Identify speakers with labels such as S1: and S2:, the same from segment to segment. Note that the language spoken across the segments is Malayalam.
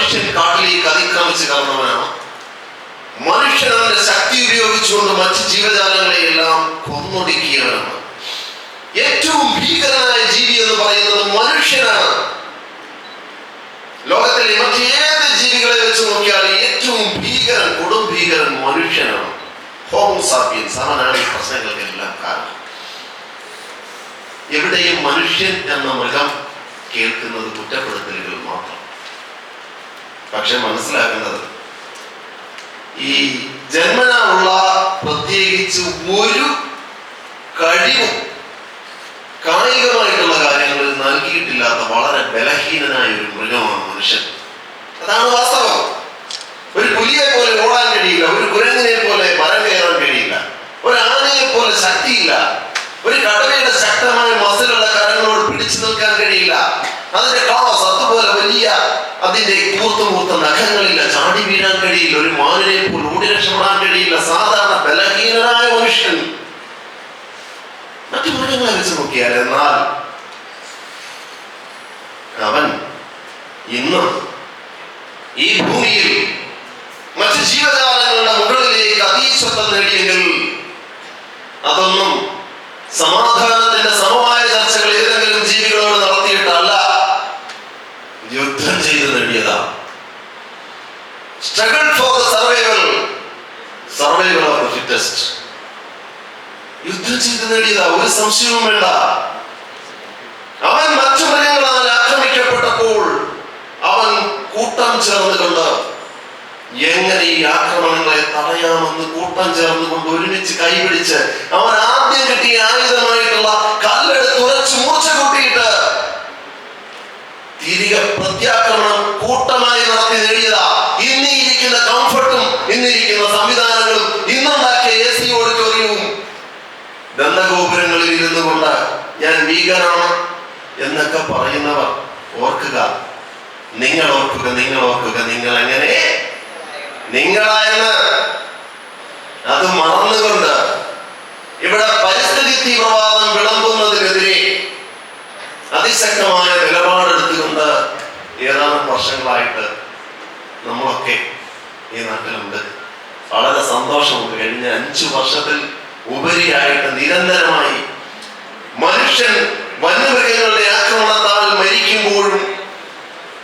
S1: മനുഷ്യൻ കാട്ടിലേക്ക് അതിക്രമിച്ച് കടന്നവനാണ്. മനുഷ്യൻ അവന്റെ ശക്തി ഉപയോഗിച്ചുകൊണ്ട് മറ്റ് ജീവജാലങ്ങളെയെല്ലാം കൊന്നൊടുക്കിയവനാണ്. ഏറ്റവും ഭീകരനായ ജീവി എന്ന് പറയുന്നത് മനുഷ്യനാണ്. ലോകത്തിലെ മറ്റേത് ജീവികളെ വെച്ച് നോക്കിയാൽ ഏറ്റവും ഭീകരൻ, കൊടും ഭീകരൻ മനുഷ്യനാണ്. ഹോമോ സാപ്പിയൻസ്, അവനാണ് ഈ പ്രശ്നങ്ങൾക്കെല്ലാം കാരണം. എവിടെയും മനുഷ്യൻ എന്ന മൃഗം കേൾക്കുന്നത് കുറ്റപ്പെടുത്തലുകൾ മാത്രം. പക്ഷെ മനസ്സിലാക്കേണ്ടത്, ഈ ജന്മനാ ഉള്ള പ്രത്യേകിച്ച് ഒരു കഴിവും കായികമായിട്ടുള്ള കാര്യങ്ങളിൽ നൽകിയിട്ടില്ലാത്ത വളരെ ബലഹീനനായ ഒരു മൃഗമാണ് മനുഷ്യൻ. അതാണ് വാസ്തവം. ഒരു പുലിയെ പോലെ ഓടാൻ കഴിയില്ല, ഒരു കുരങ്ങിനെ പോലെ മരം കയറാൻ കഴിയില്ല, ഒരു ആനയെ പോലെ ശക്തിയില്ല, ഒരു കടുവയുടെ ശക്തമായ മസിലുള്ള കരങ്ങളോട് പിടിച്ചു നിൽക്കാൻ കഴിയില്ല. അതിന്റെ ക്ലാസ് അതുപോലെ വലിയ അതിന്റെ കൂർത്ത നഖങ്ങളില്ല, ചാടി വീഴാൻ കഴിയില്ല, ഒരു മാനിനെ പോലെ ഓടി രക്ഷപ്പെടാൻ കഴിയില്ല. സാധാരണ ബലഹീനനായ മനുഷ്യൻ മറ്റു മൃഗങ്ങളെ വെച്ച് നോക്കിയാൽ, എന്നാൽ അവൻ ഇന്ന് ഈ ഭൂമിയിൽ മറ്റു ജീവജാലങ്ങളുടെ മുകളിലേക്ക് അതീശ്വത്വം നേടിയെങ്കിൽ അതൊന്നും സമാധാനത്തിന്റെ സമമായ ചർച്ചകൾ ഏതെങ്കിലും ജീവികളോട് നടത്തിയിട്ടല്ല, യുദ്ധം ചെയ്ത് നേടിയതാ. Struggle for the survival of the fittest. യുദ്ധം ചെയ്ത് നേടിയതാ, ഒരു സംശയവും വേണ്ട. അവൻ മറ്റു മൃഗങ്ങളാൽ ആക്രമിക്കപ്പെട്ടപ്പോൾ അവൻ കൂട്ടം ചേർന്നുകൊണ്ട് എങ്ങനെ ഈ ആക്രമണങ്ങളെ തടയാമെന്ന് കൂട്ടം ചേർന്നുകൊണ്ട് ഒരുമിച്ച് കൈപിടിച്ച് അവൻ ആദ്യം കിട്ടിയ ആയുധമായിട്ടുള്ള കല്ലെടുത്ത് ഉറച്ച് മൂർച്ച കൂട്ടിയിട്ട് തിരികെ പ്രത്യാക്രമണം കൂട്ടമായി നടത്തി നേടിയതാ. ഇന്നിരിക്കുന്ന കംഫർട്ടും ഇന്നിരിക്കുന്ന സംവിധാനങ്ങളും ഇന്നുണ്ടാക്കിയ AC ഓഡിറ്റോറിയവും ദന്തഗോപുരങ്ങളിൽ ഇരുന്നു കൊണ്ട് ഞാൻ വീഗനാണ് എന്നൊക്കെ പറയുന്നവർ ഓർക്കുക, നിങ്ങൾ ഓർക്കുക, നിങ്ങൾ എങ്ങനെ നിങ്ങളായെന്ന് അത് മറന്നുകൊണ്ട് ഇവിടെ പരിസ്ഥിതി തീവ്രവാദം വിളമ്പുന്നതിനെതിരെ അതിശക്തമായ നിലപാടെടുത്തുകൊണ്ട് ഏതാനും വർഷങ്ങളായിട്ട് നമ്മളൊക്കെ ഈ നാട്ടിലുണ്ട്. വളരെ സന്തോഷമുണ്ട്. കഴിഞ്ഞ 5 വർഷത്തിൽ ഉപരിയായിട്ട് നിരന്തരമായി മനുഷ്യൻ വന്യമൃഗങ്ങളുടെ ആക്രമണത്താൽ മരിക്കുമ്പോഴും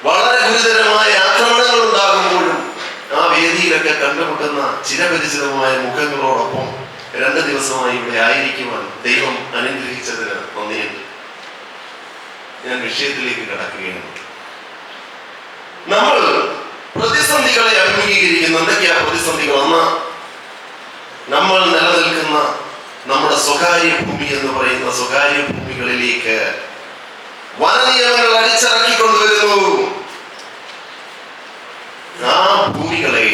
S1: വളരെ ഗുരുതരമായ ആക്രമണങ്ങൾ ഉണ്ടാകുമ്പോഴും ആ വേദിയിലൊക്കെ കണ്ടുമുട്ടുന്ന ചിരപരിചിതമായ മുഖങ്ങളോടൊപ്പം 2 ദിവസമായി ഇവിടെ ആയിരിക്കുവാൻ ദൈവം അനുഗ്രഹിച്ചതിന് നന്ദിയുണ്ട്. ഞാൻ വിഷയത്തിലേക്ക് കടക്കുകയാണ്. നമ്മൾ പ്രതിസന്ധികളെ അഭിമുഖീകരിക്കുന്ന എന്തൊക്കെയാ പ്രതിസന്ധികൾ? ഒന്ന്, നമ്മൾ നിലനിൽക്കുന്ന നമ്മുടെ സ്വകാര്യ ഭൂമി എന്ന് പറയുന്ന സ്വകാര്യ ഭൂമികളിലേക്ക് വനനിയമങ്ങൾ അടിച്ചിറക്കിക്കൊണ്ടുവരുന്നു. ആ ഭൂമികളെ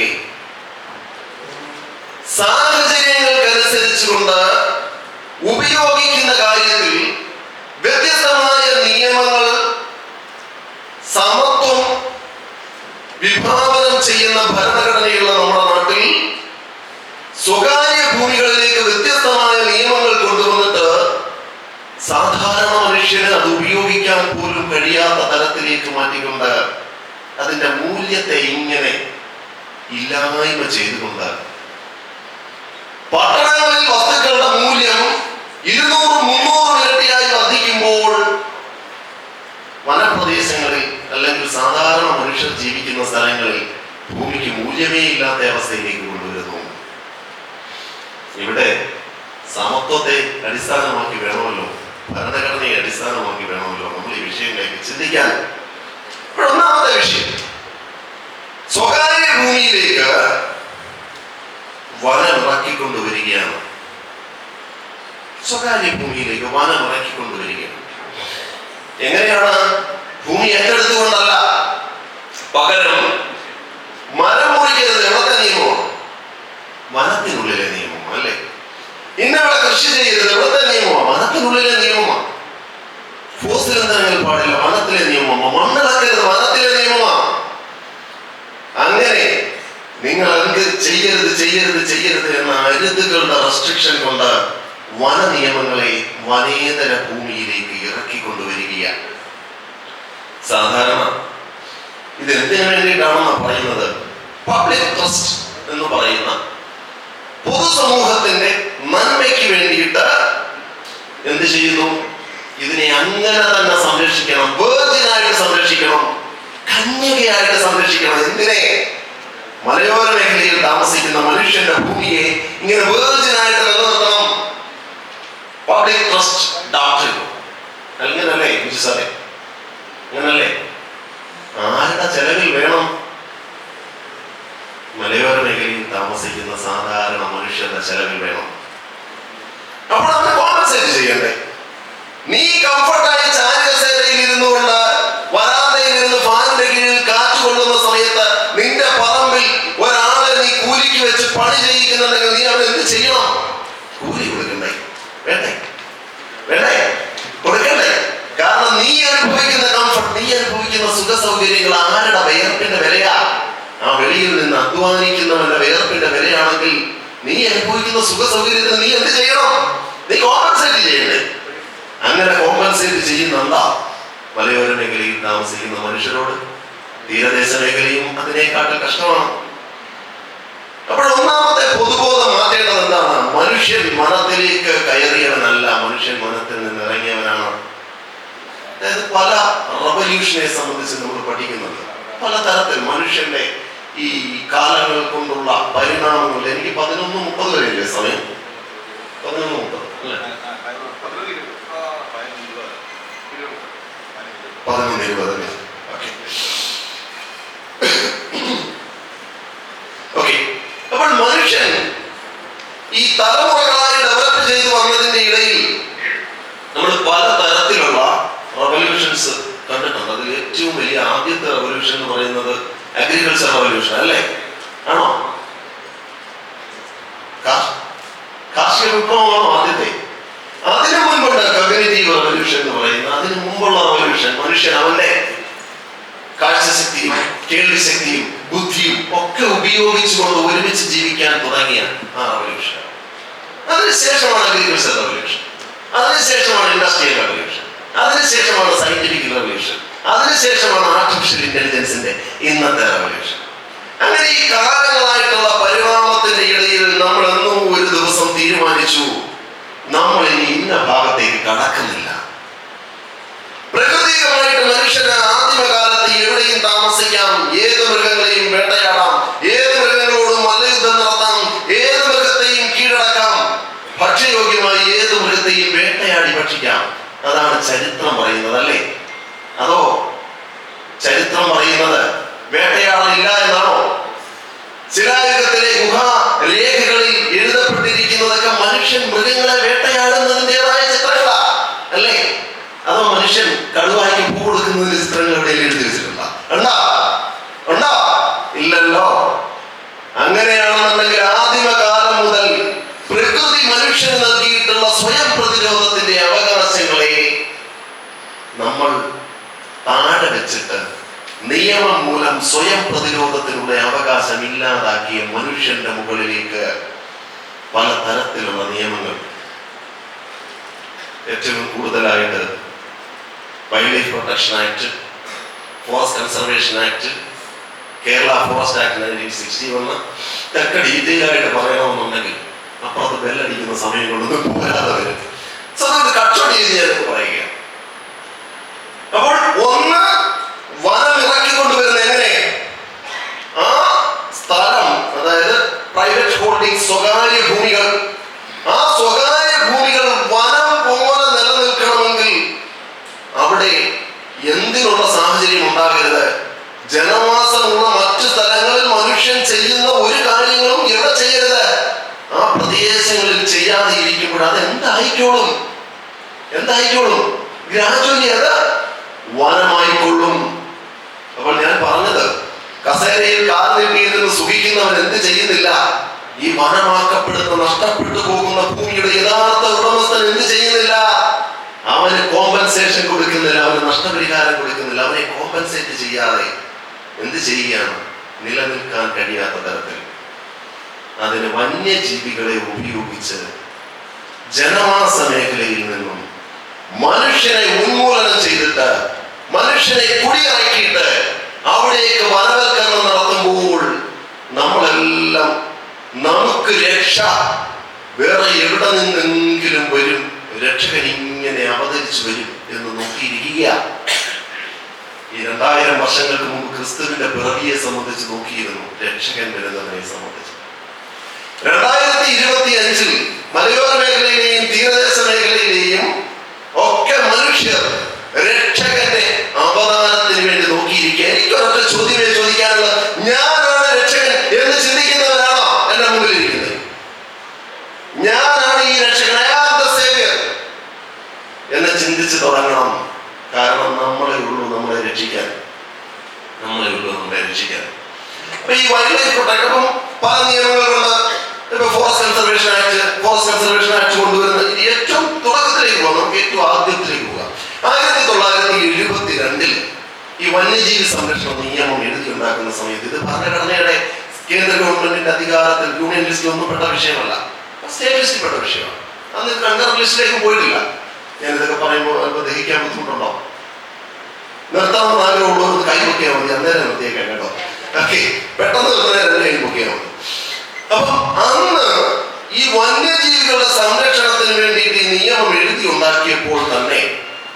S1: സാഹചര്യങ്ങൾക്കനുസരിച്ചുകൊണ്ട് ഉപയോഗിക്കുന്ന കാര്യത്തിൽ വ്യത്യസ്തമായ നിയമങ്ങൾ, സമത്വം വിഭാവനം ചെയ്യുന്ന ഭരണഘടനയുള്ള നമ്മുടെ നാട്ടിൽ സ്വകാര്യ ഭൂമികളിലേക്ക് വ്യത്യസ്തമായ നിയമങ്ങൾ കൊണ്ടുവന്നിട്ട് സാധാരണ മനുഷ്യന് അത് ഉപയോഗിക്കാൻ പോലും കഴിയാത്ത തരത്തിലേക്ക് മാറ്റിക്കൊണ്ട് അതിന്റെ മൂല്യത്തെ ഇങ്ങനെ ഇല്ലായ്മ ചെയ്തുകൊണ്ട് പട്ടണങ്ങളിൽ വസ്തുക്കളുടെ മൂല്യം 200-300 ഇരട്ടിയായി വർദ്ധിക്കുമ്പോൾ വനപ്രദേശങ്ങളിൽ അല്ലെങ്കിൽ സാധാരണ മനുഷ്യർ ജീവിക്കുന്ന സ്ഥലങ്ങളിൽ ഭൂമിക്ക് മൂല്യമേ ഇല്ലാത്ത അവസ്ഥയിലേക്ക് കൊണ്ടുവരുന്നു. ഇവിടെ സമത്വത്തെ അടിസ്ഥാനമാക്കി വേണമല്ലോ, ഭരണഘടനയെ അടിസ്ഥാനമാക്കി വേണമല്ലോ നമ്മൾ ഈ വിഷയങ്ങളിലേക്ക് ചിന്തിക്കാൻ. ഒന്നാമത്തെ വിഷയം, സ്വകാര്യ ഭൂമിയിലേക്ക് വനം ഇറക്കിക്കൊണ്ടുവരികയാണ്. സ്വകാര്യ ഭൂമിയിലേക്ക് വനം ഇറക്കിക്കൊണ്ടുവരികയാണ്. എങ്ങനെയാണ്? ഭൂമി ഏറ്റെടുത്തുകൊണ്ടല്ല, പകരം മരം മുറിക്കരുത്. എവിടത്തെ നിയമമാണ്? വനത്തിനുള്ളിലെ നിയമമാണ്, അല്ലേ? ഇന്നവിടെ കൃഷി ചെയ്യരുത്. എവിടത്തെ നിയമമാണ്? വനത്തിനുള്ളിലെ നിയമമാണ്. ഫോസിൽ ഇന്ധനങ്ങൾ പാടില്ല, വനത്തിലെ നിയമമാണ്. മണ്ണിളക്കരുത്, വനത്തിലെ നിയമമാണ്. അങ്ങനെ നിങ്ങൾ എന്ത് ചെയ്യരുത് എന്ന അരുതുകളുടെ റെസ്ട്രിക്ഷൻ കൊണ്ട് വന നിയമങ്ങളെ വനേതര ഭൂമിയിലേക്ക് ഇറക്കിക്കൊണ്ടുവരികയാണ്. സാധാരണ ഇത് എന്തിനു വേണ്ടിയിട്ടാണെന്ന് പറയുന്നത്? പബ്ലിക് ട്രസ്റ്റ് എന്ന് പറയുന്ന പൊതുസമൂഹത്തിന്റെ നന്മയ്ക്ക് വേണ്ടിയിട്ട് എന്ത് ചെയ്യുന്നു? ഇതിനെ അങ്ങനെ തന്നെ സംരക്ഷിക്കണം, വേർജിനായിട്ട് സംരക്ഷിക്കണം, കന്യകയായിട്ട് സംരക്ഷിക്കണം. എന്തിനെ? മലയോര മേഖലയിൽ താമസിക്കുന്ന മനുഷ്യന്റെ ഭൂമിയെ ഇങ്ങനെ വേർജിനായിട്ട് നിലനിർത്തണം. പബ്ലിക് ട്രസ്റ്റ് ഡോക്ടർ അങ്ങനല്ലേ സാറേ? അങ്ങനല്ലേ? ആരുടെ ചെലവിൽ വേണം? മലയോര മേഖലയിൽ താമസിക്കുന്ന സാധാരണ മനുഷ്യരുടെ ചെലവിൽ വേണം. അപ്പോൾ അവന് കോമ്പൻസേറ്റ് ചെയ്യണ്ടേ? നീ കംഫർട്ടായി ചാരികസേരയിൽ ഇരുന്നുകൊണ്ട് വരാന്തയിൽ ഇരുന്ന് ഫാനിന്റെ കീഴിൽ കാറ്റ് കൊള്ളുന്ന സമയത്ത് നിന്റെ പറമ്പിൽ ഒരാളെ നീ കൂലിക്ക് വെച്ച് പണി ചെയ്യിക്കുന്നുണ്ടെങ്കിൽ നീ അവൻ എന്ത് ചെയ്യണം? കൂലി കൊടുക്കണ്ടേ? വേണ്ടേ? വേണ്ടേ? കൊടുക്കണ്ടേ? കാരണം നീ അനുഭവിക്കുന്ന കംഫർട്ട്, നീ അനുഭവിക്കുന്ന സുഖ സൗകര്യങ്ങൾ ആരുടെ വിയർപ്പിന്റെ വിലയാ? ആ വെളിയിൽ നിന്ന് അധ്വാനിക്കുന്നവന്റെ വിയർപ്പിന്റെ വിലയാണെങ്കിൽ നീ അനുഭവിക്കുന്ന സുഖ സൗകര്യത്തിന് നീ എന്ത് ചെയ്യണം? നീ കോമ്പൻസേറ്റ് ചെയ്യണ്ടേ? അങ്ങനെ കോമ്പൻസേറ്റ് ചെയ്യുന്നുണ്ടാ മലയോര മേഖലയിൽ താമസിക്കുന്ന മനുഷ്യരോട്? തീരദേശ മേഖലയും അതിനേക്കാട്ടും കഷ്ടമാണ്. അപ്പോൾ ഒന്നാമത്തെ പൊതുബോധം മാറ്റേണ്ടത് എന്താണ്? മനുഷ്യൻ മനത്തിലേക്ക് കയറിയവനല്ല, മനുഷ്യൻ മനത്തിൽ നിന്ന് ഇറങ്ങിയവനാണ്. അതായത് പല റവല്യൂഷനെ സംബന്ധിച്ച് നമ്മൾ പഠിക്കുന്നുണ്ട്. പല തരത്തിൽ മനുഷ്യന്റെ ഈ കാലങ്ങൾ കൊണ്ടുള്ള പരിണാമങ്ങൾ. എനിക്ക് 11:30 വരെയല്ലേ സമയം? 11:30 അല്ലേ? 11:20. ഓക്കെ. അപ്പോൾ മനുഷ്യൻ ഈ തലമുറകളായി ഡെവലപ്പ് ചെയ്തു വന്നതിന്റെ ഇടയിൽ നമ്മൾ പല തരത്തിലുള്ള റവല്യൂഷൻസ് കണ്ടിട്ടുണ്ട്. അതിൽ ഏറ്റവും വലിയ ആദ്യത്തെ റവല്യൂഷൻ എന്ന് പറയുന്നത് അഗ്രികൾച്ചർ റവല്യൂഷൻ അല്ലേ? ആണോ? കാർഷിക വിപ്ലവമാണോ ആദ്യത്തെ? അതിനു മുൻപുണ്ട് കോഗ്നിറ്റീവ് റവല്യൂഷൻ എന്ന് പറയുന്നത്. അതിനു മുമ്പുള്ള റവല്യൂഷൻ മനുഷ്യൻ അവന്റെ കാഴ്ചശക്തിയും കേൾവിശക്തിയും ബുദ്ധിയും ഒക്കെ ഉപയോഗിച്ചുകൊണ്ട് ഒരുമിച്ച് ജീവിക്കാൻ തുടങ്ങിയ ആ റവല്യൂഷൻ. അതിനുശേഷമാണ് അഗ്രികൾച്ചർ റവല്യൂഷൻ, അതിനുശേഷമാണ് ഇൻഡസ്ട്രിയൽ റവല്യൂഷൻ, അതിനുശേഷമാണ് സയന്റിഫിക് റവല്യൂഷൻ, അതിനുശേഷമാണ് ആർട്ടിഫിഷ്യൽ ഇന്റലിജൻസിന്റെ ഇന്നത്തെ റവല്യൂഷൻ. അങ്ങനെ ഈ കാലങ്ങളായിട്ടുള്ള പരിണാമത്തിന്റെ ഇടയിൽ നമ്മൾ എന്നും ഒരു ദിവസം തീരുമാനിച്ചു, നമ്മൾ ഇനി ഇന്ന ഭാഗത്തേക്ക് കടക്കുന്നില്ല. പ്രകൃതികമായിട്ട് മനുഷ്യന് ആദിമകാലത്ത് എവിടെയും താമസിക്കാം, ഏത് മൃഗങ്ങളെയും വേട്ടയാടാം, ഏത് മൃഗങ്ങളോടും മല്ലയുദ്ധം നടത്താം, ഏത് മൃഗത്തെയും കീഴടക്കാം, ഭക്ഷ്യയോഗ്യമായി ഏത് മൃഗത്തെയും വേട്ടയാടി ഭക്ഷിക്കാം. അതാണ് ചരിത്രം പറയുന്നത് അല്ലേ? അതോ ചരിത്രം പറയുന്നത് വേട്ടയാടലില്ല എന്നാണോ? ശിലായുഗത്തിലെ ഗുഹാരേഖകളിൽ എഴുതപ്പെട്ടിരിക്കുന്നതൊക്കെ മനുഷ്യൻ മൃഗങ്ങളെ വേട്ടയാടുന്നതിൻ്റെതായ ചിത്രങ്ങളാ അല്ലേ? അതോ മനുഷ്യൻ കടുവായ്ക്ക് പൂ കൊടുക്കുന്നതിന് ചിത്രങ്ങൾ എവിടെയും എഴുതി വെച്ചിട്ടുണ്ടോ? ഉണ്ടോ? ഉണ്ടോ? ഇല്ലല്ലോ. അങ്ങനെയാണെന്നുണ്ടെങ്കിൽ ആദിമകാലം മുതൽ പ്രകൃതി മനുഷ്യന് നൽകിയിട്ടുള്ള സ്വയം പ്രതിരോധത്തിന്റെ അവകാശങ്ങളെ നമ്മൾ താഴെ വെച്ചിട്ട് നിയമം മൂലം സ്വയം പ്രതിരോധത്തിനുള്ള അവകാശം ഇല്ലാതാക്കിയ മനുഷ്യന്റെ മുകളിലേക്ക് പല തരത്തിലുള്ള നിയമങ്ങൾ, ഏറ്റവും കൂടുതലായിട്ട് wild life protection act, forest conservation act, Kerala forest act 1961 ഇതൊക്കെ ഡീറ്റെയിൽ ആയിട്ട് പറയണമെന്നുണ്ടെങ്കിൽ അപ്പുറത്ത് ബെല്ലടിക്കുന്ന സമയം കൊണ്ടൊന്നും പോരാതെ വരും. അത് കച്ചവടം ചെയ്ത് ഞാനൊക്കെ പറയുക. അപ്പോൾ ഒന്ന്, വനം ഇറക്കിക്കൊണ്ടുവരുന്നത് എങ്ങനെ? ആ സ്ഥലം, അതായത് പ്രൈവറ്റ് ഹോൾഡിംഗ്, സ്വകാര്യ ഭൂമികൾ, ആ സ്വകാര്യ ഭൂമികൾ വനം പോലെ നിലനിൽക്കണമെങ്കിൽ അവിടെ എന്തിനുള്ള സാഹചര്യം ഉണ്ടാകരുത്? ജനവാസമുള്ള മറ്റു സ്ഥലങ്ങളിൽ മനുഷ്യൻ ചെയ്യുന്ന ഒരു കാര്യങ്ങളും എവിടെ ചെയ്യരുത്? ആ പ്രദേശങ്ങളിൽ ചെയ്യാതെ ഇരിക്കുമ്പോൾ അത് എന്തായിക്കോളും? എന്തായിക്കോളും? ഗ്രാജുവലി അത് വനമായിക്കൊള്ളും. അപ്പോൾ ഞാൻ പറഞ്ഞത്, കസേരയിൽ കാൽ നീട്ടിയിരുന്ന് സുഖിക്കുന്നവൻ എന്ത് ചെയ്യുന്നില്ല? ഈ വനമാക്കപ്പെടുന്ന നഷ്ടപ്പെട്ടു പോകുന്ന ഭൂമിയുടെ യഥാർത്ഥ ഉടമസ്ഥൻ എന്ത് ചെയ്യുന്നില്ല? അവന് കോമ്പൻസേഷൻ കൊടുക്കുന്നില്ല, അവന് നഷ്ടപരിഹാരം കൊടുക്കുന്നില്ല. അവനെ കോമ്പൻസേറ്റ് ചെയ്യാതെ എന്ത് ചെയ്യുകയാണ്? നിലനിൽക്കാൻ കഴിയാത്ത തരത്തിൽ അതിന് വന്യജീവികളെ ഉപയോഗിച്ച് ജനവാസ മേഖലയിൽ നിന്നും മനുഷ്യനെ ഉന്മൂലനം ചെയ്തിട്ട്, മനുഷ്യനെ കുടിയിറക്കിയിട്ട് അവിടേക്ക് വനവൽക്കരണം നടത്തുമ്പോൾ നമ്മളെല്ലാം നമുക്ക് രക്ഷ വേറെ എവിടെ നിന്നെങ്കിലും വരും, രക്ഷകൻ ഇങ്ങനെ അവതരിച്ചു വരും എന്ന് നോക്കിയിരിക്കുക. ഈ 2000 വർഷങ്ങൾക്ക് മുമ്പ് ക്രിസ്തുവിന്റെ പിറവിയെ സംബന്ധിച്ച് നോക്കിയിരുന്നു, രക്ഷകൻ വരുന്നതിനെ സംബന്ധിച്ച്. 2025 മലയോര മേഖലയിലെയും തീരദേശ മേഖലയിലെയും ഒക്കെ മനുഷ്യർ രക്ഷകന്റെ അവതാരത്തിന് വേണ്ടി നോക്കിയിരിക്കുക. എനിക്കൊരൊക്കെ ചോദ്യമേ ചോദിക്കാനുള്ളത്, ഞാനാണ് രക്ഷകൻ എന്ന് ചിന്തിക്കുന്നവരാണോ എന്റെ മുമ്പിൽ ഇരിക്കുന്നത്? ഞാനാണ് ഈ രക്ഷകൻ, I am the Savior എന്ന് ചിന്തിച്ച് തുടങ്ങണം. കാരണം നമ്മളെ ഉള്ളൂ നമ്മളെ രക്ഷിക്കാൻ. അപ്പൊ ഈ വൈൽഡ് ലൈഫ് പ്രൊട്ടക്ഷൻ പല നിയമങ്ങളുണ്ട്. ഇപ്പൊ ഫോറസ്റ്റ് കൺസർവേഷൻ ആക്ട് കൊണ്ടുവരുന്ന ഏറ്റവും തുടക്കത്തിലേക്ക് പോകാം. നമുക്ക് ഏറ്റവും ആദ്യത്തിലേക്ക് പോകാം. 1972 ഈ വന്യജീവി സംരക്ഷണ നിയമം എഴുതി ഉണ്ടാക്കുന്ന സമയത്ത്, ഇത് ഭരണഘടനയുടെ കേന്ദ്ര ഗവൺമെന്റിന്റെ അധികാരത്തിൽ യൂണിയൻ ലിസ്റ്റിൽ ഒന്നും പെട്ട വിഷയമല്ല, സ്റ്റേറ്റ് ലിസ്റ്റിൽ പെട്ട വിഷയമാണ്. അന്ന് കൺകറന്റ് ലിസ്റ്റിലേക്ക് പോയിട്ടില്ല. ഞാൻ ഇതൊക്കെ പറയുമ്പോൾ അല്പം ദഹിക്കാൻ ബുദ്ധിമുട്ടുണ്ടോ? നിർത്താമെന്ന് ആഗ്രഹമുള്ളവർക്ക് കൈ പൊക്കിയാൽ മതി, അന്നേരം നിർത്തിയേക്കാം കേട്ടോ. ഓക്കെ, പെട്ടെന്ന് നിർത്തുന്നേരം കൈ പൊക്കിയാൽ മതി. അപ്പം അന്ന് ഈ വന്യജീവികളുടെ സംരക്ഷണത്തിന് വേണ്ടിയിട്ട് ഈ നിയമം എഴുതി ഉണ്ടാക്കിയപ്പോൾ തന്നെ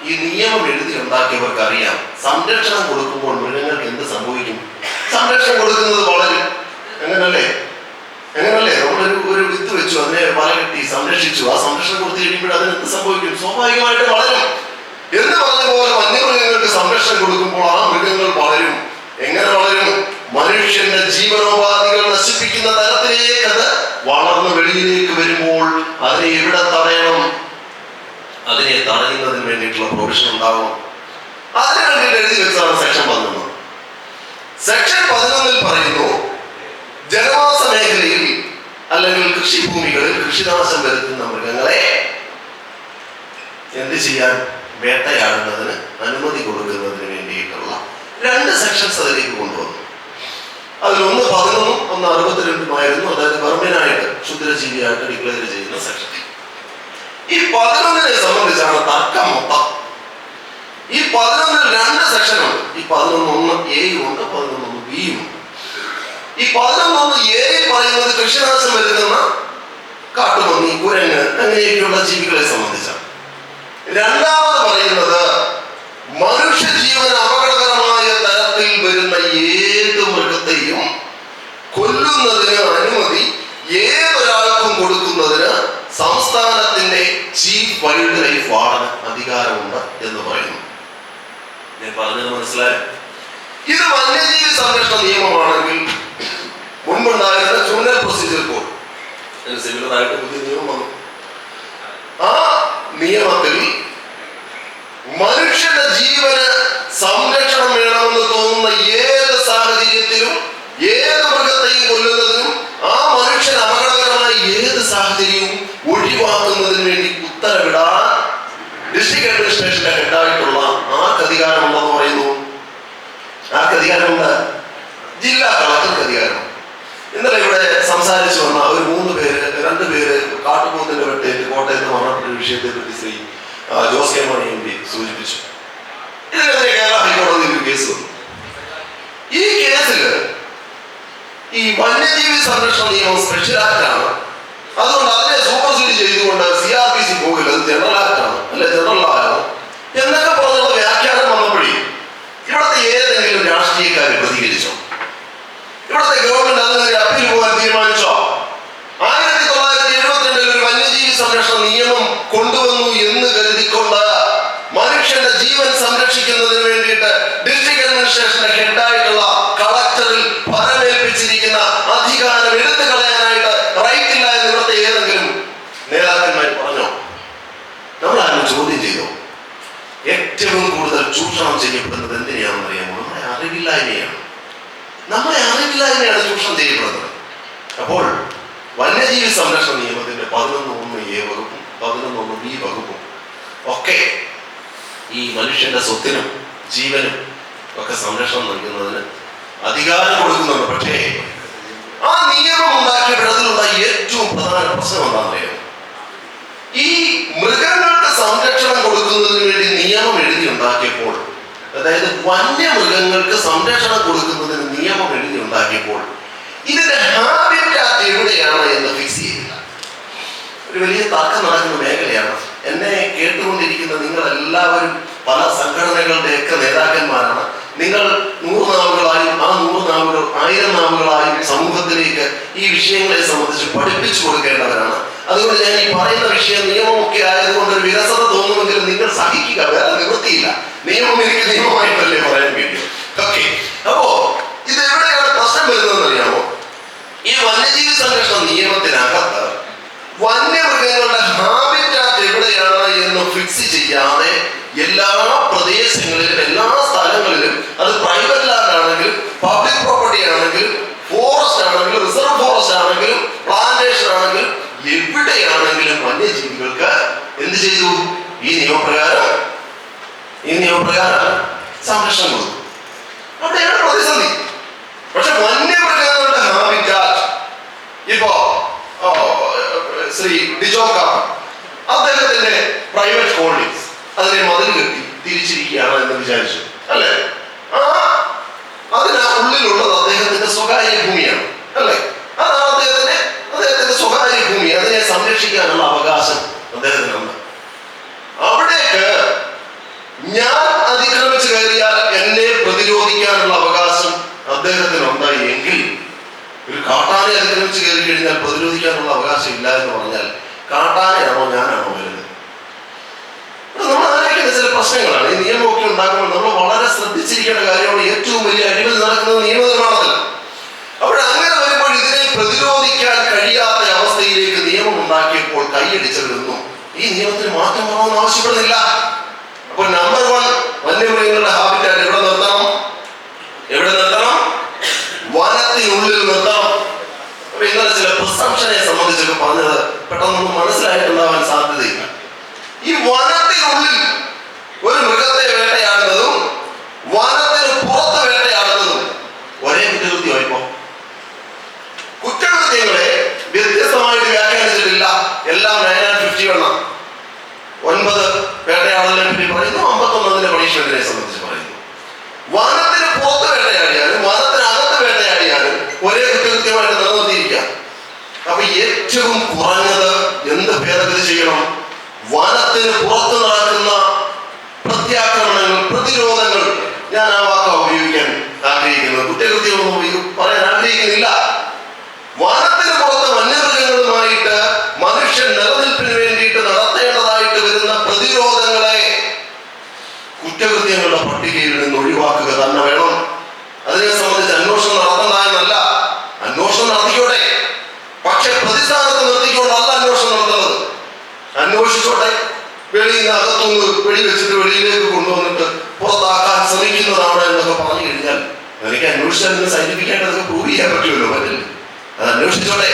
S1: ഈ നിയമം എഴുതി ഉണ്ടാക്കിയവർക്ക് അറിയാം സംരക്ഷണം കൊടുക്കുമ്പോൾ മൃഗങ്ങൾക്ക് എന്ത് സംഭവിക്കും. സംരക്ഷണം കൊടുക്കുന്നത് വളരും. എങ്ങനല്ലേ നമ്മളൊരു വിത്ത് വെച്ചു, അതിനെ വല കെട്ടി സംരക്ഷിച്ചു. ആ സംരക്ഷണം കൊടുത്തു കഴിയുമ്പോൾ അതിന് എന്ത് സംഭവിക്കും? സ്വാഭാവികമായിട്ട് വളരും. എന്ന് പറഞ്ഞ പോലെ വന്യമൃഗങ്ങൾക്ക് സംരക്ഷണം കൊടുക്കുമ്പോൾ ആ മൃഗങ്ങൾ വളരും. എങ്ങനെ വളരും? മനുഷ്യന്റെ ജീവനോപാധികൾ നശിപ്പിക്കുന്ന തരത്തിലേക്ക് അത് വളർന്ന് വെളിയിലേക്ക് വരുമ്പോൾ അതിനെ എവിടെ തടയണം? അതിനെ തടയുന്നതിന് വേണ്ടിയിട്ടുള്ള പ്രൊവിഷൻ ഉണ്ടാവും. അതിനു വേണ്ടിയിട്ട് എഴുതി വെച്ചാണ് സെക്ഷൻ 11. സെക്ഷൻ 11 പറയുന്നു, ജനവാസ മേഖലയിൽ അല്ലെങ്കിൽ കൃഷിഭൂമികളിൽ കൃഷിനാശം വരുത്തുന്ന മൃഗങ്ങളെ എന്ത് ചെയ്യാൻ? വേട്ടയാടുന്നതിന് അനുമതി കൊടുക്കുന്നതിന് വേണ്ടിയിട്ടുള്ള 2 സെക്ഷൻസ് അതിലേക്ക് കൊണ്ടുവന്നു. അതിലൊന്ന് 11, ഒന്ന് 62 അതായത് വെർമിനായിട്ട് ക്ഷുദ്രജീവിയായിട്ട് ഡിക്ലെയർ ചെയ്യുന്ന സെക്ഷൻ. ഈ 11നെ സംബന്ധിച്ചാണ് തർക്കം മൊത്തം. ഈ 11ൽ 2 സെക്ഷനുണ്ട്. ഈ 11(1) എയും ഉണ്ട്, 11(1) ബിയും ഉണ്ട്. ഈ 11(1) എ പറയുന്നത് കൃഷിനാശം വരുത്തുന്ന കാട്ടുപന്നി, കുരങ്ങ് അങ്ങനെയൊക്കെയുള്ള ജീവികളെ സംബന്ധിച്ചാണ്. രണ്ടാമത് പറയുന്നത് മനുഷ്യജീവന് അപകടകരമായ തരത്തിൽ വരുന്ന ഏത് മൃഗത്തെയും കൊല്ലുന്നതിന് അനുമതി ഏതൊരാൾക്കും കൊടുക്കുന്നതിന് സംസ്ഥാനത്തിന്റെ ചീഫ് വൈൽഡ് ലൈഫ് വാർഡന് അധികാരമുണ്ട് എന്ന് പറയുന്നു. ഞാൻ പറഞ്ഞത് മനസ്സിലായോ? ഇത് വന്യജീവി സംരക്ഷണ നിയമമാണെങ്കിൽ മുൻപുണ്ടായിരുന്ന ക്രിമിനൽ പ്രൊസീജിയർ കോഡ് സിമിലറായിട്ട് പുതിയ നിയമം വന്നു. ആ നിയമത്തിൽ മനുഷ്യന്റെ ജീവന് സംരക്ഷണം വേണമെന്ന് തോന്നുന്ന ഏത് സാഹചര്യത്തിലും ഏത് മൃഗത്തെയും കൊല്ലുന്നതിനും ആ മനുഷ്യൻ അപകടകരമായ ഏത് സാഹചര്യവും ഒഴിവാക്കുന്നതിന് വേണ്ടി ഉത്തരവിടാൻ ഡിസ്ട്രിക്ട് അഡ്മിനിസ്ട്രേഷന്റെ ഹെഡായിട്ടുള്ള ആർക്ക് അധികാരമുണ്ടെന്ന് പറയുന്നു? ആർക്ക് അധികാരമുണ്ട്? ജില്ലാ കളക്ടർക്ക് അധികാരമുണ്ട്. ഇന്നലെ ഇവിടെ സംസാരിച്ചു വന്ന ഒരു 2 പേര് കാട്ടുപോത്തിന്റെ വെട്ടേറ്റ് കോട്ടയത്ത് മരണപ്പെട്ട വിഷയത്തെ പറ്റി Shri Jose K Mani M P സൂചിപ്പിച്ചു. ഇതിനെതിരെ കേരള ഹൈക്കോടതിയിൽ ഒരു കേസ് വന്നു. ഈ കേസിൽ ഈ വന്യജീവി സംരക്ഷണ നിയമം സ്പെഷ്യൽ ആക്ട് ആണ്. അതുകൊണ്ട് അതിനെ സൂപ്പർസീഡ് ചെയ്തുകൊണ്ട് CRPC പോകില്ല, അത് ജനറൽ ആക്ട് ആണ്, അല്ലെ ജനറൽ ലോ ആണ് എന്നൊക്കെ പറഞ്ഞുള്ള വ്യാഖ്യാനം വന്നപ്പോഴേ ഇവിടുത്തെ ഏതെങ്കിലും രാഷ്ട്രീയക്കാർ പ്രതികരിച്ചോ? ഇവിടുത്തെ ഗവൺമെന്റ് അതിനെതിരെ അപ്പീൽ പോകാൻ തീരുമാനിച്ചോ? 1972 ഒരു വന്യജീവി സംരക്ഷണ നിയമം കൊണ്ടുവന്നു എന്ന് കരുതിക്കൊണ്ട് മനുഷ്യന്റെ ജീവൻ സംരക്ഷിക്കുന്നതിന് വേണ്ടിയിട്ട് ഡിസ്ട്രിക്ട് അഡ്മിനിസ്ട്രേഷന്റെ ഹെഡായിട്ടുള്ള കളക്ടറിൽ ഫലമേൽപ്പിച്ചിരിക്കുന്ന അധികാരം എടുത്തു കളയാനായിട്ട് റൈറ്റ് ഇല്ല എന്ന് ഇവിടുത്തെ ഏതെങ്കിലും നേതാക്കന്മാർ പറഞ്ഞോ? നമ്മളാരും ചോദ്യം ചെയ്തോ? ഏറ്റവും കൂടുതൽ ചൂഷണം ചെയ്യപ്പെടുന്നത് എന്തിനാണെന്ന് അറിയാമോ? നമ്മളെ അറിവില്ലായ്മയാണ് ചൂഷണം ചെയ്യപ്പെടുന്നത്. അപ്പോൾ വന്യജീവി സംരക്ഷണ നിയമത്തിന്റെ 11(1) എ വകുപ്പും 11(1) ബി വകുപ്പും ഒക്കെ ഈ മനുഷ്യന്റെ സ്വത്തിനും ജീവനും ഒക്കെ സംരക്ഷണം നൽകുന്നതിന് അധികാരം കൊടുക്കുന്നുണ്ട്. പക്ഷേ ആ നിയമം ഉണ്ടാക്കിയപ്പോഴതിലുള്ള ഏറ്റവും പ്രധാന പ്രശ്നം എന്താണെന്നറിയാമോ? ഈ മൃഗങ്ങൾക്ക് സംരക്ഷണം കൊടുക്കുന്നതിന് വേണ്ടി നിയമം എഴുതി ഉണ്ടാക്കിയപ്പോൾ അതായത് വന്യമൃഗങ്ങൾക്ക് സംരക്ഷണം കൊടുക്കുന്നതിന് നിയമം എഴുതി ഉണ്ടാക്കിയപ്പോൾ ഇതിന്റെ ഹാബിറ്റാറ്റ് എവിടെയാണ് എന്ന് ഫിക്സ് ചെയ്തില്ല. ഒരു വലിയ തർക്കം നടക്കുന്ന മേഖലയാണ്. എന്നെ കേട്ടുകൊണ്ടിരിക്കുന്ന നിങ്ങൾ എല്ലാവരും പല സംഘടനകളുടെയൊക്കെ നേതാക്കന്മാരാണ്. നിങ്ങൾ 100 നാവുകളായും ആ 100 നാവുകൾ 1000 നാവുകളായും സമൂഹത്തിലേക്ക് ഈ വിഷയങ്ങളെ സംബന്ധിച്ച് പഠിപ്പിച്ചു കൊടുക്കേണ്ടവരാണ്. അതുകൊണ്ട് ഞാൻ ഈ പറയുന്ന വിഷയം നിയമമൊക്കെ ആയതുകൊണ്ട് ഒരു വിരസത തോന്നുമെങ്കിലും നിങ്ങൾ സഹിക്കുക, വേറെ നിവൃത്തിയില്ല. നിയമം എനിക്ക് നിയമമായിട്ടല്ലേ പറയാൻ കഴിയും. ഓക്കെ, അപ്പോ ഇത് എവിടെയാണ് പ്രശ്നം വരുന്നതെന്ന് അറിയാമോ? ഈ വന്യജീവി സംരക്ഷണ നിയമത്തിനകത്ത് വന്യമൃഗങ്ങളുടെ ഹാബിറ്റാറ്റ് എവിടെയാണ് എന്ന് ഫിക്സ് ചെയ്യാതെ എല്ലാ പ്രദേശങ്ങളിലും എല്ലാ സ്ഥലങ്ങളിലും, അത് പ്രൈവറ്റ് ലാൻഡ് ആണെങ്കിലും പബ്ലിക് പ്രോപ്പർട്ടി ആണെങ്കിലും ഫോറസ്റ്റ് ആണെങ്കിലും റിസർവ് ഫോറസ്റ്റ് ആണെങ്കിലും പ്ലാന്റേഷൻ ആണെങ്കിലും എവിടെയാണെങ്കിലും വന്യജീവികൾക്ക് എന്ത് ചെയ്തു? ഈ നിയമപ്രകാരം സംരക്ഷണം കൊടുത്തു. അവിടെയാണ് പ്രതിസന്ധി. പക്ഷെ വന്യമൃഗങ്ങളുടെ ഹാബിറ്റാറ്റ് ഇപ്പോ ശ്രീ ഡിജോക്ക അദ്ദേഹത്തിന്റെ പ്രൈവറ്റ് ഹോൾഡിങ്സ് അതിനെ മതിൽ കെട്ടി തിരിച്ചിരിക്കുകയാണ് എന്ന് വിചാരിച്ചു, അല്ലേ? അതിന് ഉള്ളിലുള്ളത് അദ്ദേഹത്തിന്റെ സ്വകാര്യ ഭൂമിയാണ്, അല്ലേ? അതാണ് അദ്ദേഹത്തിന്റെ സ്വകാര്യ ഭൂമി. അതിനെ സംരക്ഷിക്കാനുള്ള അവകാശം അദ്ദേഹത്തിനുണ്ട്. അവിടേക്ക് ഞാൻ അതിക്രമിച്ചു കയറിയാൽ എന്നെ പ്രതിരോധിക്കാനുള്ള അവകാശം അദ്ദേഹത്തിനുണ്ട് എങ്കിൽ, ഒരു കാട്ടാനെ അതിക്രമിച്ച് കയറി കഴിഞ്ഞാൽ പ്രതിരോധിക്കാനുള്ള അവകാശം ഇല്ല എന്ന് പറഞ്ഞാൽ കാട്ടാനയാണോ ഞാനാണോ വരുന്നത്? നമ്മൾ ആലോചിക്കുന്ന ചില പ്രശ്നങ്ങളാണ്. ഈ നിയമമൊക്കെ ഉണ്ടാക്കുമ്പോൾ നമ്മൾ വളരെ ശ്രദ്ധിച്ചിരിക്കേണ്ട കാര്യമാണ്. ഏറ്റവും വലിയ അഴിമതി നടക്കുന്നത് നിയമനിർമ്മാണത്തിലാണ്. അപ്പോൾ അങ്ങനെ വരുമ്പോൾ ഇതിനെ പ്രതിരോധിക്കാൻ കഴിയാത്ത അവസ്ഥയിലേക്ക് നിയമം ഉണ്ടാക്കിയപ്പോൾ കൈയടിച്ചവരൊന്നും ഈ നിയമത്തിന് മാറ്റം വരണമെന്ന് ആവശ്യപ്പെടുന്നില്ല. അപ്പോൾ നമ്പർ 1, വന്യമൃഗങ്ങളുടെ ഹാബിറ്റാറ്റ് എവിടെ നിർത്തണം? വനത്തിനുള്ളിൽ നിർത്തണം. അപ്പൊ ഇന്നലെ ചില പ്രിസംപ്ഷനെ സംബന്ധിച്ചൊക്കെ പറഞ്ഞത് പെട്ടെന്നൊന്നും മനസ്സിലായിട്ടുണ്ടാവാൻ സാധ്യതയില്ല. ഈ വനത്തിനുള്ളിൽ ഒരു മൃഗത്തെ വേട്ടയാടുന്നതും വനത്തിന് പുറത്ത് വേട്ടയാടുന്നതും ഒരേ കുറ്റകൃത്യമായിപ്പോ. കുറ്റകൃത്യങ്ങളെ വ്യത്യസ്തമായിട്ട് വ്യാഖ്യാനിച്ചിട്ടില്ല. എല്ലാം 951 9 വേട്ടയാടലിനെ പറ്റി പറയുന്നു, 51 പണിഷ്മെന്റിനെ സംബന്ധിച്ച് പറയുന്നു. വനത്തിന് പുറത്ത് വേട്ടയാടിയാലും വനത്തിനകത്ത് വേട്ടയാടിയാലും ഒരേ കുറ്റകൃത്യമായിട്ട് നിലനിർത്തിയിരിക്കാം. അപ്പൊ ഏറ്റവും കുറഞ്ഞത് എന്ത് ഭേദഗതി ചെയ്യണം? വനത്തിന് പുറത്ത് നടക്കുന്ന പ്രത്യാക്രമണങ്ങൾ, പ്രതിരോധങ്ങൾ, ഞാൻ ആ വാക്ക ഉപയോഗിക്കാൻ ആഗ്രഹിക്കുന്നത്, കുറ്റകൃത്യമൊന്നും പറയാൻ ആഗ്രഹിക്കുന്നില്ല. വനത്തിന് പുറത്ത് വന്യമൃഗങ്ങളുമായിട്ട് മനുഷ്യൻ നിലനിൽപ്പിന് വേണ്ടിയിട്ട് നടത്തേണ്ടതായിട്ട് വരുന്ന പ്രതിരോധങ്ങളെ കുറ്റകൃത്യങ്ങളുടെ പട്ടികയിൽ നിന്ന് ഒഴിവാക്കുക തന്നെ വേണം. അതിനെ സംബന്ധിച്ച് അന്വേഷണം നടത്തണമെന്നല്ല, അന്വേഷണം നടത്തിക്കോട്ടെ, പക്ഷെ പ്രതിസ്ഥാനത്ത് നിർത്തിക്കൊണ്ടല്ല അന്വേഷണം നടത്തുന്നത്. അന്വേഷിച്ചോട്ടെ, വെളിയിൽ നിന്ന് അകത്തുനിന്ന് വെടിവെച്ചിട്ട് വെളിയിലേക്ക് കൊണ്ടുവന്നിട്ട് പുറത്താക്കാൻ ശ്രമിക്കുന്നതാണ് എന്നൊക്കെ പറഞ്ഞു കഴിഞ്ഞാൽ എനിക്ക് അന്വേഷിച്ചാൽ സയന്റിഫിക് ആയിട്ട് അതൊക്കെ പ്രൂവ് ചെയ്യാൻ പറ്റുമല്ലോ, പറ്റില്ല. അത് അന്വേഷിച്ചോട്ടെ.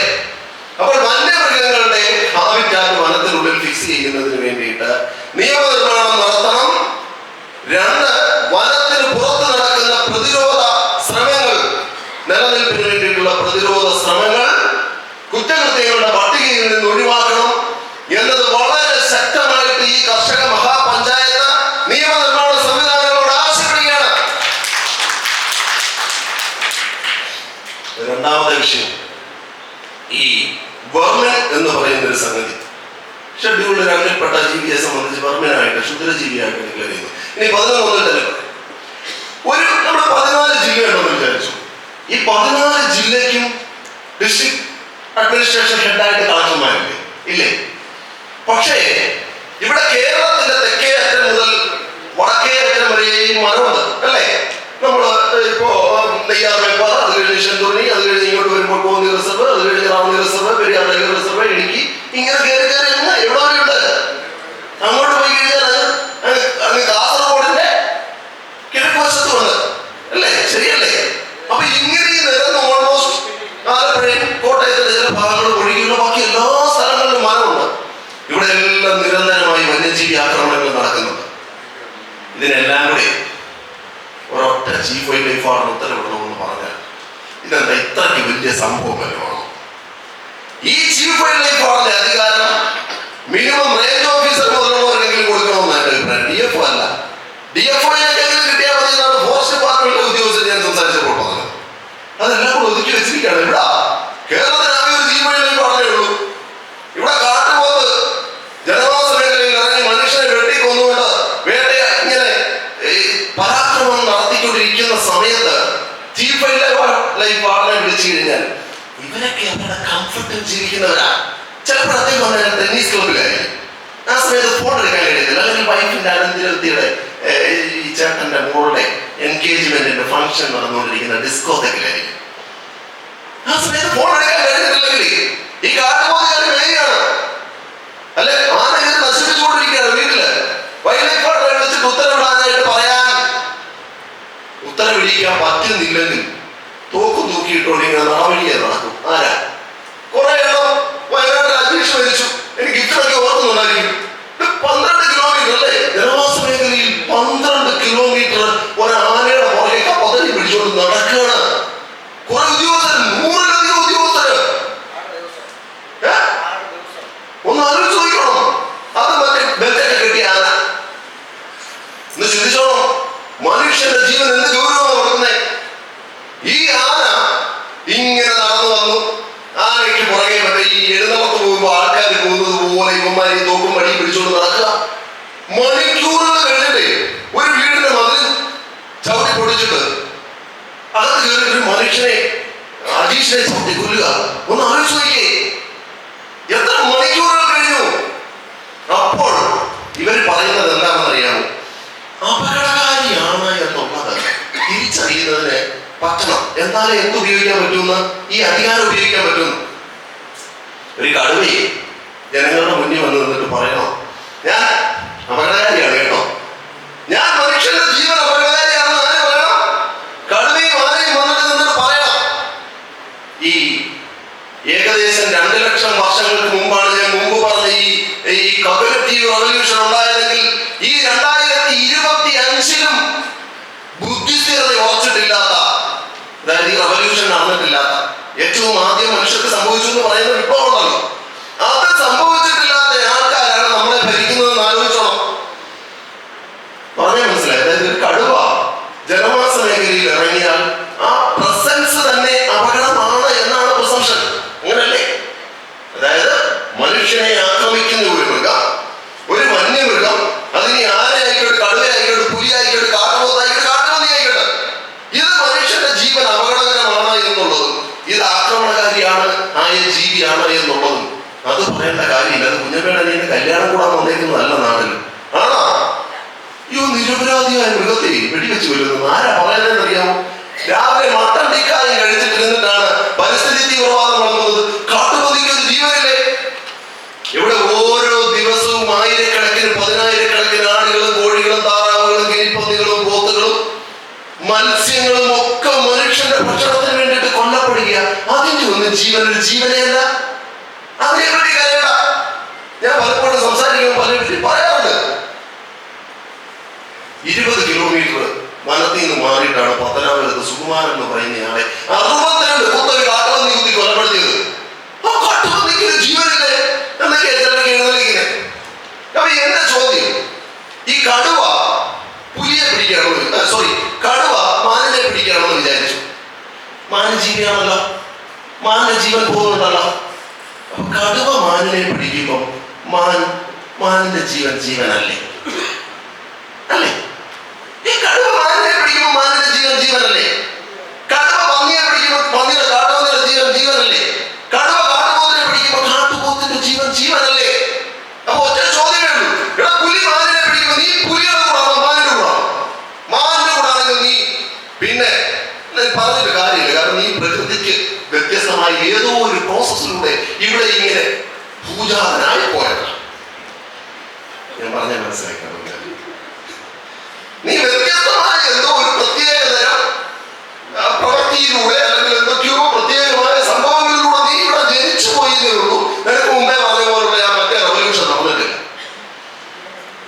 S1: അപ്പോൾ വന്യമൃഗങ്ങളുടെ ഹാബിറ്റാറ്റ് വനത്തിനുള്ളിൽ ഫിക്സ് ചെയ്യുന്നതിന് വേണ്ടിയിട്ട് നിയമനിർമ്മാണം നടത്തണം. 2, വനത്തിന് പുറത്ത് നടക്കുന്ന പ്രതിരോധ ശ്രമങ്ങൾ, നിലനിൽപ്പിന് വേണ്ടിയിട്ടുള്ള പ്രതിരോധ ശ്രമങ്ങൾ കുറ്റകൃത്യങ്ങളുടെ പട്ടികയിൽ നിന്ന് ഒഴിവാക്കണം എന്നത് വളരെ ശക്തമായിട്ട് ഈ കർഷക മഹാപഞ്ചായത്ത് നിയമനിർമ്മാണ സംവിധാനങ്ങളോട് ആവശ്യപ്പെടുകയാണ്. രണ്ടാമത്തെ വിഷയം, ഈ വെർമിൻ എന്ന് പറയുന്ന ഒരു സംഗതി ഷെഡ്യൂൾഡ് രണ്ടിൽപ്പെട്ട ജീവിയെ സംബന്ധിച്ച് വെർമിനായിട്ട് ക്ഷുദ്രജീവിയായിട്ട് ഡിക്ലെയർ ചെയ്യുന്നു. ഇനി 11 തന്നെ പറയും. നമ്മുടെ 14 ജില്ലയുണ്ടെന്ന് വിചാരിച്ചു. ഈ 14 ജില്ലയ്ക്കും ഡിസ്ട്രിക്ട് അഡ്മിനിസ്ട്രേഷൻ ഹെഡായിട്ട് കളക്ടർമാരില്ലേ? ഇല്ലേ? പക്ഷേ ഇവിടെ കേരളത്തിന്റെ തെക്കേ അറ്റം മുതൽ വടക്കേ അറ്റം വരെ ഈ മരമുണ്ട്, അല്ലേ? നമ്മൾ ഇപ്പോ നെയ്യാർമേപ്പാറ, അത് കഴിഞ്ഞ് ശെന്തുണി, അത് കഴിഞ്ഞ് ഇങ്ങോട്ട് വരുമ്പോൾ കോന്നി റിസർവ്, അത് കഴിഞ്ഞ് Ranni reserve, Periyar tiger reserve, Idukki, ഇങ്ങനെ കയറി എവിടെ വരെയുണ്ട്? അങ്ങോട്ട് പോയി കഴിഞ്ഞാൽ അങ്ങ് കാസർഗോഡിന്റെ കിഴക്ക് വശത്തുണ്ട്, അല്ലേ? ശരിയല്ലേ? അപ്പൊ ഇങ്ങനെ ഈ നിരന്ന് ഓൾമോസ്റ്റ് ആലപ്പുഴയും കോട്ടയത്തിന്റെ ചില ഭാഗങ്ങൾ ഒഴികെയുള്ള ബാക്കി എല്ലാ സ്ഥലങ്ങളിലും മരമുണ്ട്. ഇവിടെ എല്ലാം നിരന്തരമായി വന്യജീവി ആക്രമണങ്ങൾ നടക്കുന്നുണ്ട്. ഇതിനെല്ലാം കൂടി ഒരൊറ്റ ചീഫ് വൈൽഡ് ലൈഫ് വാർഡൻ ഉത്തരവിടണമെന്ന് പറഞ്ഞാൽ ഇതെന്താ ഇത്രയ്ക്ക് വലിയ സംഭവം വല്ലതുമാണോ? ഈ ചീഫ് വൈൽഡ് ലൈഫ് വാർഡന്റെ അധികാരം മിനിമം റേഞ്ച് ഓഫീസർ മുതലുള്ളവർക്കെങ്കിലും കൊടുക്കണമെന്ന് എന്റെ അഭിപ്രായം. DFO അല്ല, DFOയിലേക്കെങ്കിലും കിട്ടിയാൽ ലൈഫ് പാർട്ണറെ വിളിച്ചു കഴിഞ്ഞാൽ ഇവരൊക്കെ അവരുടെ കംഫർട്ടിൽ ജീവിക്കുന്നവരാ. ചിലപ്പോൾ അദ്ദേഹം പറഞ്ഞാൽ ടെന്നീസ് ക്ലബിലായിരിക്കും. ആ സമയത്ത് ഫോൺ എടുക്കാൻ കഴിയത്തില്ല. അല്ലെങ്കിൽ വൈഫിന്റെ അനന്തരത്തിയുടെ ഈ ചേട്ടന്റെ മോളുടെ എൻഗേജ്മെന്റിന്റെ ഫംഗ്ഷൻ നടന്നുകൊണ്ടിരിക്കുന്ന ഡിസ്കോതെക്കിലായിരിക്കും. ആ സമയത്ത് ഫോൺ എടുക്കാൻ കഴിഞ്ഞിട്ടില്ലെങ്കിൽ ഈ കാട്ടുപോകുന്ന വേഗമാണ്. അല്ലെ, ആന ഇത് നശിപ്പിച്ചുകൊണ്ടിരിക്കുകയാണ് വീട്ടില്. വൈൽഡ് പാർട്ണറെ വിളിച്ചിട്ട് ഉത്തരവിടാനായിട്ട് പറയാൻ ഉത്തരവിടിക്കാൻ പറ്റുന്നില്ലെങ്കിൽ തോക്കും തൂക്കിയിട്ടോണ്ട് ഇങ്ങനെ നടവഴിയെ നടക്കും. ആരാ? കുറെ എണ്ണം വയനാട് അജീഷ് മരിച്ചു. എനിക്ക് ഇത്രയൊക്കെ ഓർക്കുന്നുണ്ടായിരിക്കും. 12 കിലോമീറ്റർ അല്ലേ, ജനവാസ മേഖലയിൽ 12 കിലോമീറ്റർ ഒരാനയുടെ പുറകെ പതറി പിടിച്ചുകൊണ്ട് നടക്കുകയാണ്. കുറെ ഉദ്യോഗസ്ഥർ, 100-ലധികം ഉദ്യോഗസ്ഥര്. ഒന്ന് ആലോചിച്ച് നോക്കണം. അത് മറ്റേ ബെൽറ്റൊക്കെ കെട്ടിയ ആന. ഒന്ന് ചിന്തിച്ചോണം, മനുഷ്യന്റെ ജീവൻ എന്ത് ഗൗരവമാണ് കൊടുക്കുന്നത്. ഈ ആന ഇങ്ങനെ നടന്നു വന്നു. ആനയ്ക്ക് പുറകെ മറ്റേ ഈ എഴുന്നള്ളത്ത് പോകുമ്പോൾ ആൾക്കാർ പോകുന്നത് പോലെ ഇവന്മാർ ഈ തോക്കും വടി പിടിച്ചുകൊണ്ട് നടക്കുക. മണിക്കൂറുകൾ കഴിഞ്ഞിട്ട് ഒരു വീടിന്റെ മതിൽ ചവിട്ടി പൊടിച്ചിട്ട് അകത്ത് കയറിയിട്ട് ഒരു മനുഷ്യനെ, അജീഷിനെ ചവിട്ടി കൊല്ലുക. ഒന്ന് ആലോചിച്ച് നോക്കിയേ, എത്ര മണിക്കൂറുകൾ കഴിഞ്ഞു. അപ്പോൾ ഇവർ പറയുന്നത് എന്താണെന്ന് അറിയാമോ? അപകടകാരിയാണ് എന്നുള്ളത് തിരിച്ചറിയുന്നതിന് പറ്റണം. എന്നാലേ എന്ത് ഉപയോഗിക്കാൻ പറ്റുമെന്ന്, ഈ അധികാരം ഉപയോഗിക്കാൻ പറ്റുമെന്ന്. ഒരു കടുവയെ ജനങ്ങളുടെ മുന്നിൽ വന്ന് നിന്നിട്ട് പറയണം, ഞാൻ അപകടകാരിയാണ് കേട്ടോ, ഞാൻ മനുഷ്യന്റെ ജീവൻ അപകടകാരിയാണെന്ന് ആര് പറയണം? കടുവയും ആനയും വന്നിട്ട് നിന്നിട്ട് പറയണം. ഈ ഏകദേശം 2 ലക്ഷം വർഷങ്ങൾക്ക് മുമ്പാണ് ഞാൻ മുമ്പ് പറഞ്ഞ ഈ കോഗ്നിറ്റീവ് റവല്യൂഷൻ ഉണ്ടായതെങ്കിൽ ഈ 2025-ലും ബുദ്ധിസ്ഥിരത ഉറച്ചിട്ടില്ലാത്ത, അതായത് ഈ റവല്യൂഷൻ നടന്നിട്ടില്ലാത്ത, ഏറ്റവും ആദ്യം മനുഷ്യർക്ക് സംഭവിച്ചു എന്ന് പറയുന്ന വിപ്ലവം ഉണ്ടല്ലോ, അത് സംഭവിച്ചിട്ടില്ലാത്ത ആൾക്കാരാണ് നമ്മളെ ഭരിക്കുന്നതെന്ന് ആലോചിച്ചോണം. പറഞ്ഞാൽ മനസ്സിലായി. അതായത് ഒരു കടുവ ജനവാസ മേഖലയിൽ ഇറങ്ങിയാൽ ആ പ്രസൻസ് തന്നെ അപകടമാണ് എന്നാണ് പ്രിസംഷൻ. അങ്ങനല്ലേ? അതായത് മനുഷ്യനെ ആക്രമിക്കുന്ന ഒരു മൃഗം, ഒരു വന്യമൃഗം, അതിന് ആനയായിക്കോട്ടെ, കടുവയായിക്കോട്ടെ, പുലിയായിക്കോട്ടെ, കാട്ടുപോത്തായിക്കോട്ടെ, കാട്ടുപന്നിയായിക്കോട്ടെ, ഇത് മനുഷ്യന്റെ ജീവൻ അപകടകരമാണ് എന്നുള്ളതും ഇത് ആക്രമണകാരിയാണ് ആയ ജീവിയാണ് എന്നുള്ളതും അത് പറയേണ്ട കാര്യമില്ല. അത് കുഞ്ഞമ്മയുടെ അനിയന്റെ കല്യാണം കൂടാൻ വന്നേക്കുന്നതല്ല നാട്ടിൽ. ആണോ? അയ്യോ, നിരപരാധിയായ മൃഗത്തെ വെടിവെച്ച് കൊല്ലുന്നു. ആരാ പറയുന്നതെന്ന് അറിയാമോ? രാവിലെ മട്ടൻ ടിക്കായും കഴിച്ചിട്ടിരുന്നിട്ടാണ് പരിസ്ഥിതി തീവ്രവാദം വളർന്നത്. കാട്ടുപന്നിക്ക് ഒരു ജീവനില്ലേ? ഇവിടെ ഓരോ ദിവസവും ആയിരക്കണക്കിന് 10,000-കണക്കിന് ആടുകളും കോഴികളും താറാവുകളും ഗിനിപ്പന്നികളും പോത്തുകളും മത്സ്യങ്ങളും ഒക്കെ മനുഷ്യന്റെ ഭക്ഷണത്തിന് വേണ്ടിയിട്ട് കൊല്ലപ്പെടുക. അതിന്റെ ഒന്നും ജീവൻ ഒരു ജീവനെയല്ല. അതിനെപ്പറ്റി കരയണ്ട. ഞാൻ പലപ്പോഴും സംസാരിക്കുമ്പോൾ പലരും പറയാറുണ്ട്, 20 കിലോമീറ്റർ വനത്തിൽ നിന്ന് മാറിയിട്ടാണ് പത്തനാപുരത്ത് സുകുമാരൻ എന്ന് പറയുന്നയാളെ 62 കുത്തൊരു കാട്ടുപന്നി കുത്തി കൊലപ്പെടുത്തിയത്. ആ കാട്ടുപന്നിക്ക് ഒരു ജീവനില്ലേ എന്നൊക്കെ ചിലർക്ക് എഴുന്നള്ളിക്കുന്നത്. അപ്പൊ എന്റെ ചോദ്യം, ഈ കടുവ പുലിയെ പിടിക്കണമെന്ന്, കടുവ മാനിനെ പിടിക്കണമെന്ന് വിചാരിച്ചു. മാന് ജീവിയാണല്ലോ, മാനിന്റെ ജീവൻ പോകുന്നുണ്ടല്ലോ. അപ്പൊ കടുവ മാനിനെ പിടിക്കുമ്പോ മാനിന്റെ ജീവനല്ലേ? അല്ലേ? ഈ കടുവ മാനിനെ പിടിക്കുമ്പോ മാനിന്റെ ജീവനല്ലേ? കടുവ പന്നിയെ പിടിക്കുമ്പോ കാട്ടുപന്നിയുടെ ജീവനല്ലേ? കടുവ കാട്ടുപോത്തിനെ പിടിക്കുമ്പോ കാട്ടുപോത്തിന്റെ ജീവനല്ലേ? അപ്പൊ ഒറ്റ ചോദ്യമേ ഉള്ളൂ, എടാ പുലി മാനിനെ പിടിക്കുമ്പോ നീ പുലിയുടെ കൂടാണോ മാനിന്റെ കൂടാണോ? മാനിന്റെ കൂടാണെങ്കിൽ നീ പിന്നെ പറഞ്ഞിട്ട് കാര്യമില്ല. കാരണം നീ പ്രകൃതിക്ക് വ്യത്യസ്തമായ ഏതോ ഒരു പ്രോസസ്സിലൂടെ ഇവിടെ ഇങ്ങനെ പൂജാതനായി പോയതാണ്. ഞാൻ പറഞ്ഞ മനസ്സിലാക്കണം. നീ വ്യത്യസ്തമായ എന്തോ ഒരു പ്രത്യേകതരം പ്രവൃത്തിയിലൂടെ അല്ലെങ്കിൽ എന്തൊക്കെയോ പ്രത്യേകമായ സംഭവങ്ങളിലൂടെ നീ ഇവിടെ ജനിച്ചു പോയതേ ഉള്ളൂ. നിനക്ക് മുമ്പേ പറഞ്ഞ പോലുള്ള ആ മറ്റേ റവല്യൂഷൻ നടന്നിട്ടില്ല.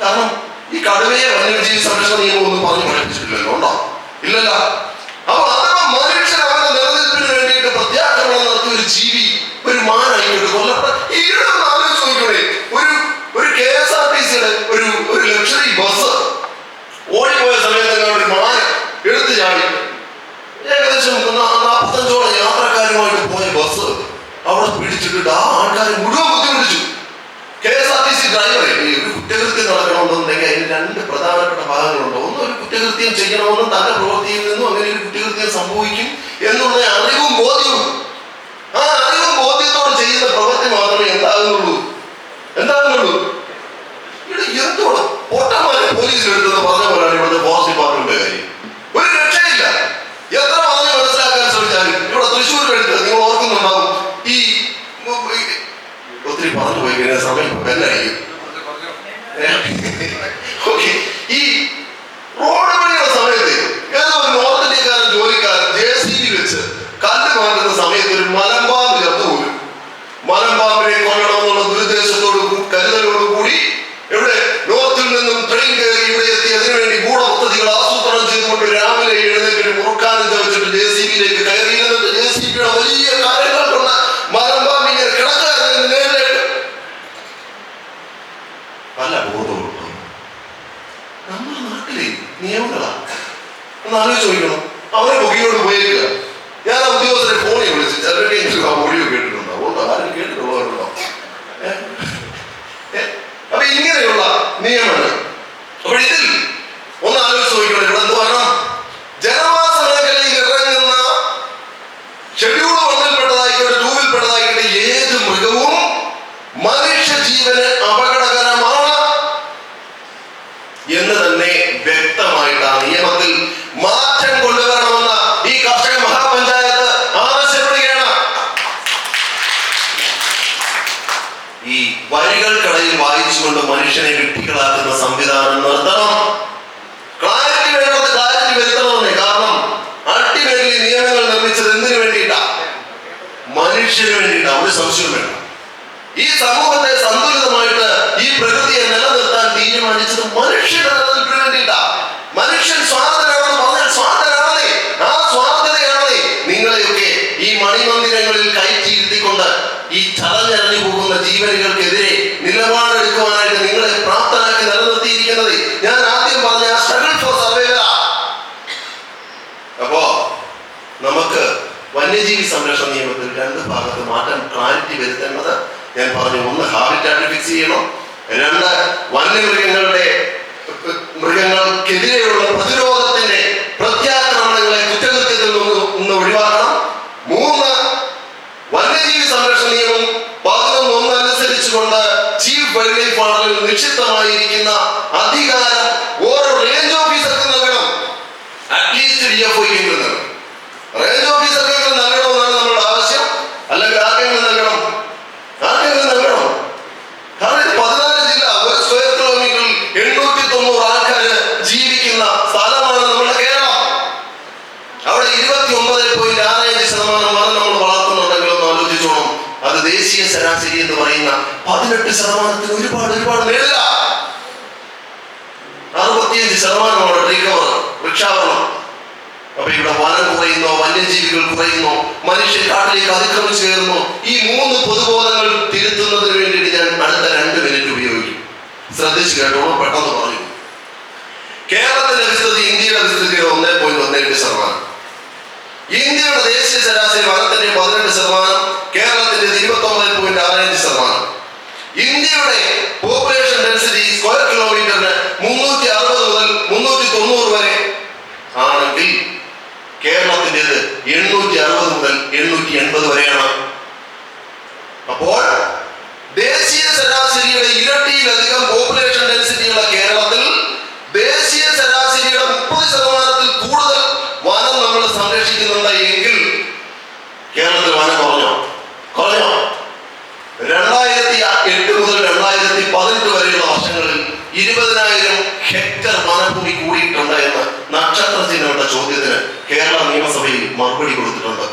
S1: കാരണം ഈ കടുവയെ വന്യജീവി സംരക്ഷണ നിയമം ഒന്നും പറഞ്ഞു പഠിപ്പിച്ചിട്ടില്ലല്ലോ. ഉണ്ടോ? ഇല്ലല്ലോ. അപ്പൊ അഥവാ മനുഷ്യൻ അവരുടെ നിലനിൽപ്പിന് വേണ്ടിയിട്ട് പ്രത്യാക്രമണം നടത്തിയ ഒരു ജീവി, ഒരു മാനായിക്കോട്ടെ കൊല്ലപ്പെട്ട ഈയിടൊന്ന് ആലോചിച്ച് നോക്കിക്കൂടെ? ഒരു KSRTC-യുടെ ഒരു ലക്ഷറി ബസ് ഓടിപ്പോയ സമയത്ത് ഒരു മാൻ എടുത്തു ചാടി. ഏകദേശം 45ഓളം യാത്രക്കാരുമായിട്ട് പോയ ബസ് അവിടെ പിടിച്ചിട്ടിട്ട് ആ ആൾക്കാരെ മുഴുവൻ ബുദ്ധിമുട്ടിച്ചു. KSRTC ഡ്രൈവറെ ഒരു കുറ്റകൃത്യം നടക്കണമെന്നുണ്ടെങ്കിൽ അതിന് രണ്ട് പ്രധാനപ്പെട്ട ഭാഗങ്ങളുണ്ട്. ഒന്ന്, ഒരു കുറ്റകൃത്യം ചെയ്യണമെന്നും തന്റെ പ്രവൃത്തിയിൽ നിന്നും അങ്ങനെ ഒരു കുറ്റകൃത്യം സംഭവിക്കും എന്നുള്ള അറിവും ബോധ്യവും. ആ അറിവും ബോധ്യത്തോട് ചെയ്യുന്ന പ്രവൃത്തി മാത്രമേ എന്താകുന്നുള്ളൂ. ഇവിടെ എന്തോടെ പൊട്ടന്മാരെ പോലീസിലെടുത്തെന്ന് പറഞ്ഞ പോലെയാണ് ഇവിടുത്തെ ഫോറസ്റ്റ് ഡിപ്പാർട്ട്മെന്റ് കാര്യം. ഒരു രക്ഷയില്ല. എത്ര പറഞ്ഞ് മനസ്സിലാക്കാൻ ശ്രമിച്ചാലും ഇവിടെ തൃശ്ശൂരിലെടുത്ത് നിങ്ങൾ ഓർക്കുന്നുണ്ടാവും, ഈ ഒത്തിരി പറഞ്ഞു പോയി കഴിഞ്ഞാൽ സമയം പെല്ലായിരിക്കും. ഈ റോഡ് പണിയുടെ സമയത്ത് ഏതോ ഒരു നോർത്ത് ഇന്ത്യക്കാരൻ ജോലിക്കാരൻ JCB വെച്ച് കല്ല് മാറ്റുന്ന സമയത്ത് ഒരു മലമ്പാമ്പ് ചത്തുപോലും. മലമ്പാമ്പിനെ കൊല്ലണമെന്നുള്ള ദുരുദ്ദേശത്തോട് കരുതലോട് കൂടി ഇവിടെ നോർത്തിൽ നിന്നും ട്രെയിൻ കയറി ഇവിടെ എത്തി അതിനുവേണ്ടി ഗൂഢപദ്ധതികൾ ആസൂത്രണം ചെയ്തുകൊണ്ട് രാവിലെ എഴുന്നേറ്റ് മുറുക്കാനും ചവച്ചിട്ട് JCBയിലേക്ക് കയറിയിരുന്നിട്ട് JCBയുടെ വലിയ കാര്യങ്ങൾ കൊണ്ട് മലമ്പാമ്പ് ഇങ്ങനെ കിടക്കാറുണ്ട്. നേരിട്ട് പല ബോധമുണ്ടോ നമ്മുടെ നാട്ടിലെ നിയമങ്ങളാ ഒന്ന് ആലോചിച്ച് ചോദിക്കണം. അവരെ ബുക്കിയോട് പോയേക്കുക. ഞാൻ ആ ഉദ്യോഗസ്ഥരെ ഫോണിൽ വിളിച്ചു. ചിലരുടെ ആ ഓഡിയോ കേട്ടിട്ടുണ്ടോ? ആരും കേട്ടിട്ടുള്ളവരുണ്ടോ? അപ്പൊ ഇങ്ങനെയുള്ള നിയമങ്ങൾ. അപ്പൊ ഇതിൽ ഒന്ന് ആലോചിച്ച് നോക്കണം. ഇവിടെ എന്ത് പറയണം? ജനവാസ മേഖലയിൽ ഇറങ്ങുന്ന ഷെഡ്യൂൾ 1-ൽപ്പെട്ടതായിക്കോട്ടെ 2-ൽപ്പെട്ടതായിക്കോട്ടെ ഏത് മൃഗവും മനുഷ്യ ജീവന് അപകടകരമാണ് എന്ന് തന്നെ വ്യക്തമായിട്ട് ആ നിയമത്തിൽ മാറ്റം കൊണ്ടുവരണമെന്ന് ഈ കർഷക മഹാപഞ്ചായത്ത് ആവശ്യപ്പെടുകയാണ്. ഈ വരികൾക്കിടയിൽ വായിച്ചുകൊണ്ട് മനുഷ്യനെ വിട്ടികളാക്കുന്ന സംവിധാനം നിർത്തണം. ക്ലാരിറ്റി വേണ്ടത് ക്ലാരിറ്റി വരുത്തണമെന്നേ. കാരണം അൾട്ടിമേറ്റ്ലി നിയമങ്ങൾ നിർമ്മിച്ചത് എന്തിനു വേണ്ടിയിട്ടാ? മനുഷ്യന് വേണ്ടിയിട്ടാ. ഒരു സംശയം വേണ്ട. ഈ സമൂഹത്തെ സന്തുലിതമായിട്ട് ഈ പ്രകൃതിയെ നിലനിർത്താൻ തീരുമാനിച്ചത് മനുഷ്യരുടെ നിലനിൽപ്പിന് വേണ്ടിയിട്ടാ. മനുഷ്യൻ സ്വാതന്ത്ര്യമാണെന്ന് പറഞ്ഞാൽ സ്വാതന്ത്ര്യമാണേ. ആ സ്വാതന്ത്ര്യമാണേ നിങ്ങളെയൊക്കെ ഈ മണിമന്ദിരങ്ങളിൽ കയറ്റിയിരുത്തിക്കൊണ്ട് ഈ ചടഞ്ഞറിഞ്ഞു പോകുന്ന ജീവനുകൾക്കെതിരെ നിലപാടെടുക്കുവാനായിട്ട് നിങ്ങളെ പ്രാപ്തരാക്കി നിലനിർത്തിയിരിക്കുന്നത്. ഞാൻ ആദ്യം പറഞ്ഞ ആ സ്ട്രഗിൾ ഫോർ സർവൈവൽ. അപ്പോ നമുക്ക് വന്യജീവി സംരക്ഷണ നിയമത്തിൽ രണ്ട് ഭാഗത്ത് മാറ്റം ക്ലാരിറ്റി വരുത്തേണ്ടത് ഞാൻ പറഞ്ഞു. ഒന്ന്, ഹാബിറ്റാറ്റ് ഫിക്സ് ചെയ്യണം. രണ്ട്, മൃഗങ്ങൾക്കെതിരെയുള്ള പ്രതിരോധത്തിന്റെ പ്രത്യാക്രമണങ്ങളെ കുറ്റകൃത്യത്തിൽ നിന്ന് ഒഴിവാക്കണം. മൂന്ന്, വന്യജീവി സംരക്ഷണ നിയമം 11(1) അനുസരിച്ചുകൊണ്ട് ചീഫ് വൈൽഡ് ലൈഫ് വാർഡനിൽ നിക്ഷിപ്തമായിരിക്കുന്ന അധികാരം ഓരോ റേഞ്ച് ഓഫീസർക്ക് നൽകണം. അറ്റ്ലീസ്റ്റ് DFOയ്ക്കെങ്കിലും നൽകണം. റേഞ്ച് ഓഫീസർക്കെങ്കിലും നൽകണമെന്നാണ് നമ്മുടെ ആവശ്യം. അല്ലെങ്കിൽ ആർക്കെങ്കിലും നൽകണം. കാരണം ഇത് 14 ജില്ല, 1 സ്ക്വയർ കിലോമീറ്ററിൽ 890 ആൾക്കാര് ജീവിക്കുന്ന സ്ഥലമാണ് നമ്മുടെ കേരളം. അവിടെ 29.65% മരം നമ്മൾ വളർത്തുന്നുണ്ടെങ്കിൽ ഒന്ന് ആലോചിച്ചോണം. അത് ദേശീയ ശരാശരി എന്ന് പറയുന്ന 18% ഒരുപാട് നേടില്ല. 65% ട്രീ കവർ, വൃക്ഷാവരണം. അപ്പൊ ഇവിടെ വനം കുറയുന്നോ, വന്യജീവികൾ കുറയുന്നോ, മനുഷ്യൻ കാട്ടിലേക്ക് അതിക്രമിച്ചു കയറുന്നു. ഈ 3 പൊതുബോധങ്ങൾ തിരുത്തുന്നതിന് വേണ്ടിയിട്ട് ഞാൻ അടുത്ത 2 മിനിറ്റ് ഉപയോഗിക്കും. ശ്രദ്ധിച്ചു കേട്ടോളൂ, പെട്ടെന്ന് പറഞ്ഞു. കേരളത്തിന്റെ വിസ്തൃതി ഇന്ത്യയുടെ വിസ്തൃതിയുടെ 1.18%. ഇന്ത്യയുടെ ദേശീയ ശരാശരി വനത്തിന്റെ 18%, കേരളത്തിന്റെ 29.65%. ഇന്ത്യയുടെ പോപ്പുലേഷൻ ഡെൻസിറ്റി സ്ക്വയർ കിലോമീറ്ററിന് 360 മുതൽ 390 വരെ ആണെങ്കിൽ കേരളത്തിൻ്റെത് 860 മുതൽ 880 വരെയാണ്. അപ്പോൾ ദേശീയ ശരാശരിയുടെ ഇരട്ടിയിലധികം പോപ്പുലേഷൻ ഡെൻസിറ്റിയുള്ള കേരളത്തിൽ ദേശീയ ശരാശരിയുടെ 30%-ൽ കൂടുതൽ വനം നമ്മൾ സംരക്ഷിക്കുന്നുണ്ട് എങ്കിൽ കേരളത്തിൽ വനം കുറഞ്ഞോ? 2008 മുതൽ 2018 വരെയുള്ള വർഷങ്ങളിൽ 20,000 ഹെക്ടർ വനഭൂമി കൂടിയിട്ടുണ്ട് എന്ന് നക്ഷത്ര ചിഹ്നങ്ങളുടെ ചോദ്യത്തിന് കേരള നിയമസഭയിൽ മറുപടി കൊടുത്തിട്ടുണ്ട്.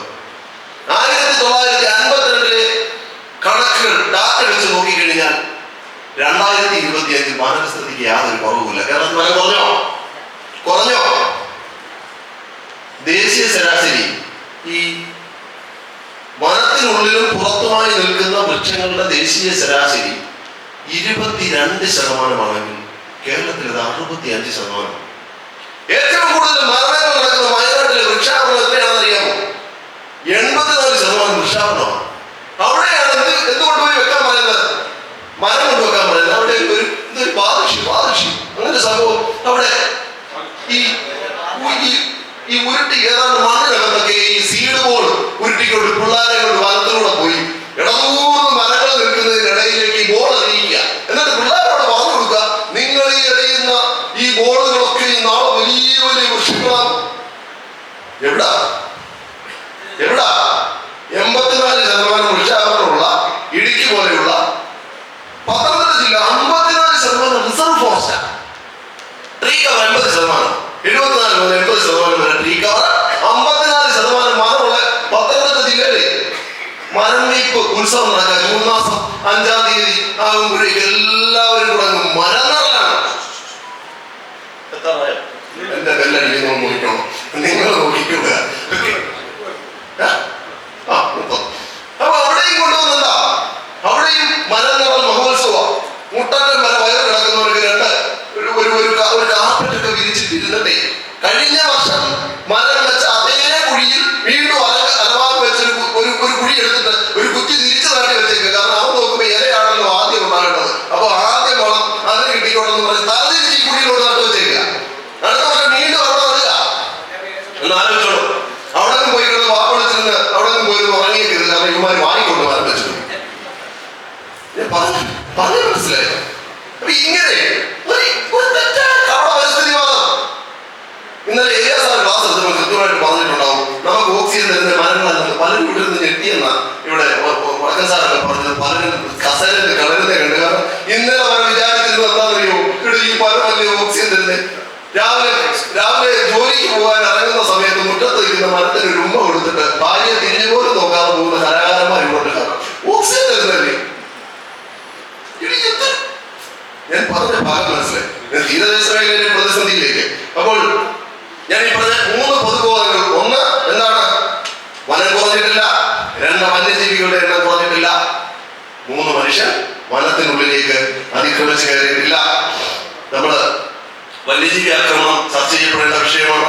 S1: 1952 കണക്കുകൾ ഡാറ്റ വെച്ച് നോക്കിക്കഴിഞ്ഞാൽ 2025 വനവിസ്തൃതിക്ക് യാതൊരു കുറവുമില്ല. കേരളത്തിൽ വനം കുറഞ്ഞോ? ദേശീയ ശരാശരി ഈ വനത്തിനുള്ളിലും പുറത്തുമായി നിൽക്കുന്ന വൃക്ഷങ്ങളുടെ ദേശീയ ശരാശരി 22%, കേരളത്തിൽ ഇത് 65%. ഏറ്റവും കൂടുതൽ മരണങ്ങൾ നടക്കുന്ന വയനാട്ടിലെ വൃക്ഷാവരണം എത്രയാണെന്ന് അറിയാമോ? 84% വൃക്ഷാവരണമാണ്. അവിടെയാണ് എന്തുകൊണ്ട് പോയി വെക്കാൻ പറയുന്നത്? മരം കൊണ്ട് വെക്കാൻ പറയുന്നത്. അവിടെ ഒരു ഈ ഉരുട്ടി ഏതാണ്ട് മണ്ണിനകത്തൊക്കെ ഈ സീഡ് ബോൾ ഉരുട്ടിക്കൊണ്ട് പിള്ളേരെ കൊണ്ട് വനത്തിലൂടെ പോയി ഇടനൂറ് മരങ്ങൾ നിൽക്കുന്നതിനിടയിലേക്ക് ഈ ബോൾ എറിയിക്കുക. എന്നിട്ട് പിള്ളേരോട് പറഞ്ഞു കൊടുക്കുക, നിങ്ങൾ ഈ എറിയുന്ന ഈ ബോളുകളൊക്കെ ഈ നാളെ വലിയ വലിയ വൃക്ഷങ്ങളാണ്. എവിടാ 84% വൃക്ഷാവരണമുള്ള ഇടുക്കി പോലെയുള്ള പത്തനംതിട്ട ജില്ല 54% റിസർവ് ഫോറസ്റ്റാണ്. ട്രീ കവർ 80%, 74 മുതൽ 80% വരെ ട്രീ കവർ, 54% മരമുള്ള പത്തനംതിട്ട ജില്ലയിലെ മരം വെയ്പ്പ് ഉത്സവം നടക്കുക. ജൂൺ മാസം 5-ാം തീയതി ആകുമ്പോഴേക്ക് എല്ലാവരും കൂടെ മരം നടലാണ്. എന്റെ കല്ലടിയിൽ നോക്കണം, നിങ്ങൾ നോക്കിക്കുക. അപ്പൊ അവിടെയും കൊണ്ടുവന്നെന്താ, അവിടെയും മരം നടൽ മഹോത്സവം. മുട്ടറ്റം വരെ വയറ് കിടക്കുന്നവർക്ക് ഒരു കാർപ്പറ്റൊക്കെ വിരിച്ചിട്ടിരുന്നിട്ടേ കഴിഞ്ഞ വർഷം മരം വെച്ച അതേ കുഴിയിൽ വീണ്ടും അലവാൻ വെച്ചൊരു കുഴി എടുത്തിട്ട് ഒരു കുറ്റി തിരിച്ചു നാട്ടി വെച്ചേക്കുക. കാരണം അവൻ നോക്കുമ്പോ ഇലയാണല്ലോ ആദ്യം ഉണ്ടാകേണ്ടത്. അപ്പൊ ആദ്യം വളം അതിന് കിട്ടിക്കോട്ടെന്ന് പറഞ്ഞ് തലതിരിച്ച് ഈ കുഴിയിലോട്ട് നട്ടു വെച്ചേക്കുക. അടുത്ത വർഷം വീണ്ടും അവിടെ നടുക എന്ന് ആലോചിച്ചോളൂ. അവിടെ പോയി കിടന്ന് വാപ്പൊളിച്ചിരുന്ന് അവിടെ പോയിരുന്നു ഉറങ്ങിയേക്കരുത്. കാരണം ഇവന്മാര് വാങ്ങിക്കൊണ്ട് മരം വെച്ചിട്ടുണ്ട്. പറഞ്ഞു മനസ്സിലായോ? അപ്പൊ ഇങ്ങനെ ഒരു തെറ്റായ പരിസ്ഥിതിവാദം. ഇന്നലെ സാർ ക്ലാസ് എടുത്തപ്പോൾ കൃത്യമായിട്ട് പറഞ്ഞിട്ടുണ്ടാവും, നമുക്ക് ഓക്സിജൻ തരുന്ന മരങ്ങളല്ലെന്ന്. പലരും ഇവിടെ നിന്ന് ഞെട്ടിയെന്ന ഇവിടെ വടക്കൻ സാറൊക്കെ പറഞ്ഞത്. പലരും കസേരയിൽ കളരുന്നേ കണ്ട്. കാരണം ഇന്നലെ അവരെ വിചാരിച്ചിരുന്നത് എന്താണെന്നറിയോ, ഇവിടെ ഈ മരമല്ലേ ഓക്സിജൻ തരുന്നത്. രാവിലെ ജോലിക്ക് പോകാൻ ഇറങ്ങുന്ന സമയത്ത് മുറ്റത്ത് ഇരിക്കുന്ന മരത്തിന് ഒരു ഉമ്മ കൊടുത്തിട്ട് ഭാര്യയെ തിരിഞ്ഞു പോലും നോക്കാതെ പോകുന്ന കലാകാരന്മാർ ഇവിടെ. ഓക്സിജൻ തരുന്നല്ലേ. ഞാൻ പറഞ്ഞ ഭാഗം മനസ്സിലായി. തീരദേശ മേഖലയിലെ പ്രതിസന്ധിയിലേക്ക്. അപ്പോൾ ഞാൻ ഈ പറഞ്ഞ 3 പൊതുബോധങ്ങൾ. ഒന്ന് എന്താണ്? വനം കുറഞ്ഞിട്ടില്ല. 2 വന്യജീവികളുടെ എണ്ണം കുറഞ്ഞിട്ടില്ല. 3 മനുഷ്യൻ വനത്തിനുള്ളിലേക്ക് അതിക്രമിച്ച് കയറിയിട്ടില്ല. നമ്മള് വന്യജീവി ആക്രമണം ചർച്ച ചെയ്യപ്പെടേണ്ട വിഷയമാണ്.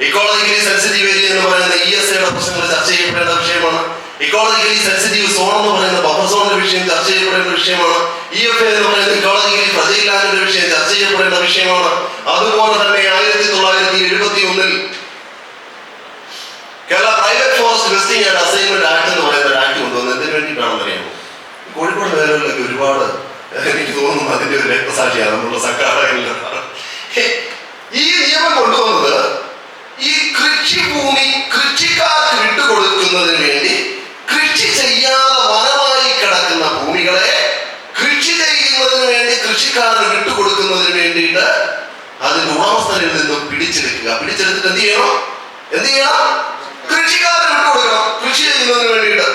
S1: ഇക്കോളജിക്കലി സെൻസിറ്റീവ് ഏരിയ എന്ന് പറയുന്ന ESAയുടെ പ്രശ്നങ്ങൾ ചർച്ച ചെയ്യപ്പെടേണ്ട വിഷയമാണ്. ഇക്കോളജിക്കലി സെൻസിറ്റീവ് സോൺ എന്ന് പറയുന്ന ബഫർ സോണിന്റെ വിഷയം ചർച്ച ചെയ്യപ്പെടേണ്ട വിഷയമാണ്. EFA എന്ന് പറയുന്ന ഇക്കോളജിക്കലി ഫ്രജൈൽ ലാൻഡിന്റെ വിഷയം ചർച്ച ചെയ്യപ്പെടേണ്ട വിഷയമാണ്. അതുപോലെ തന്നെ 1971 Kerala private forest vesting and assignment act എന്ന് പറയുന്ന ഒരു ആക്ട് കൊണ്ടുവന്നത് എന്തിനു വേണ്ടിയിട്ടാണെന്ന് അറിയാമോ? കോഴിക്കോട് മേഖലകളിലൊക്കെ ഒരുപാട് എനിക്ക് തോന്നുന്നു അതിന്റെ ഒരു രക്തസാക്ഷിയാണ് നമ്മളുടെ സംഘാടകരിൽ. ഈ നിയമം കൊണ്ടുവന്നത് ഈ കൃഷിഭൂമി കൃഷിക്കാർക്ക് വിട്ടുകൊടുക്കുന്നതിന് വേണ്ടി കൃഷി ചെയ്യാതെ വനമായി കിടക്കുന്ന ഭൂമികളെ കൃഷി ചെയ്യുന്നതിന് വേണ്ടി കൃഷിക്കാരന് വിട്ടുകൊടുക്കുന്നതിന് വേണ്ടിയിട്ട് അതിന്റെ ഉടമസ്ഥനിൽ നിന്നും പിടിച്ചെടുത്തിട്ട് എന്ത് ചെയ്യണം? കൃഷിക്കാരന് വിട്ടുകൊടുക്കണം കൃഷി ചെയ്യുന്നതിന് വേണ്ടിയിട്ട്.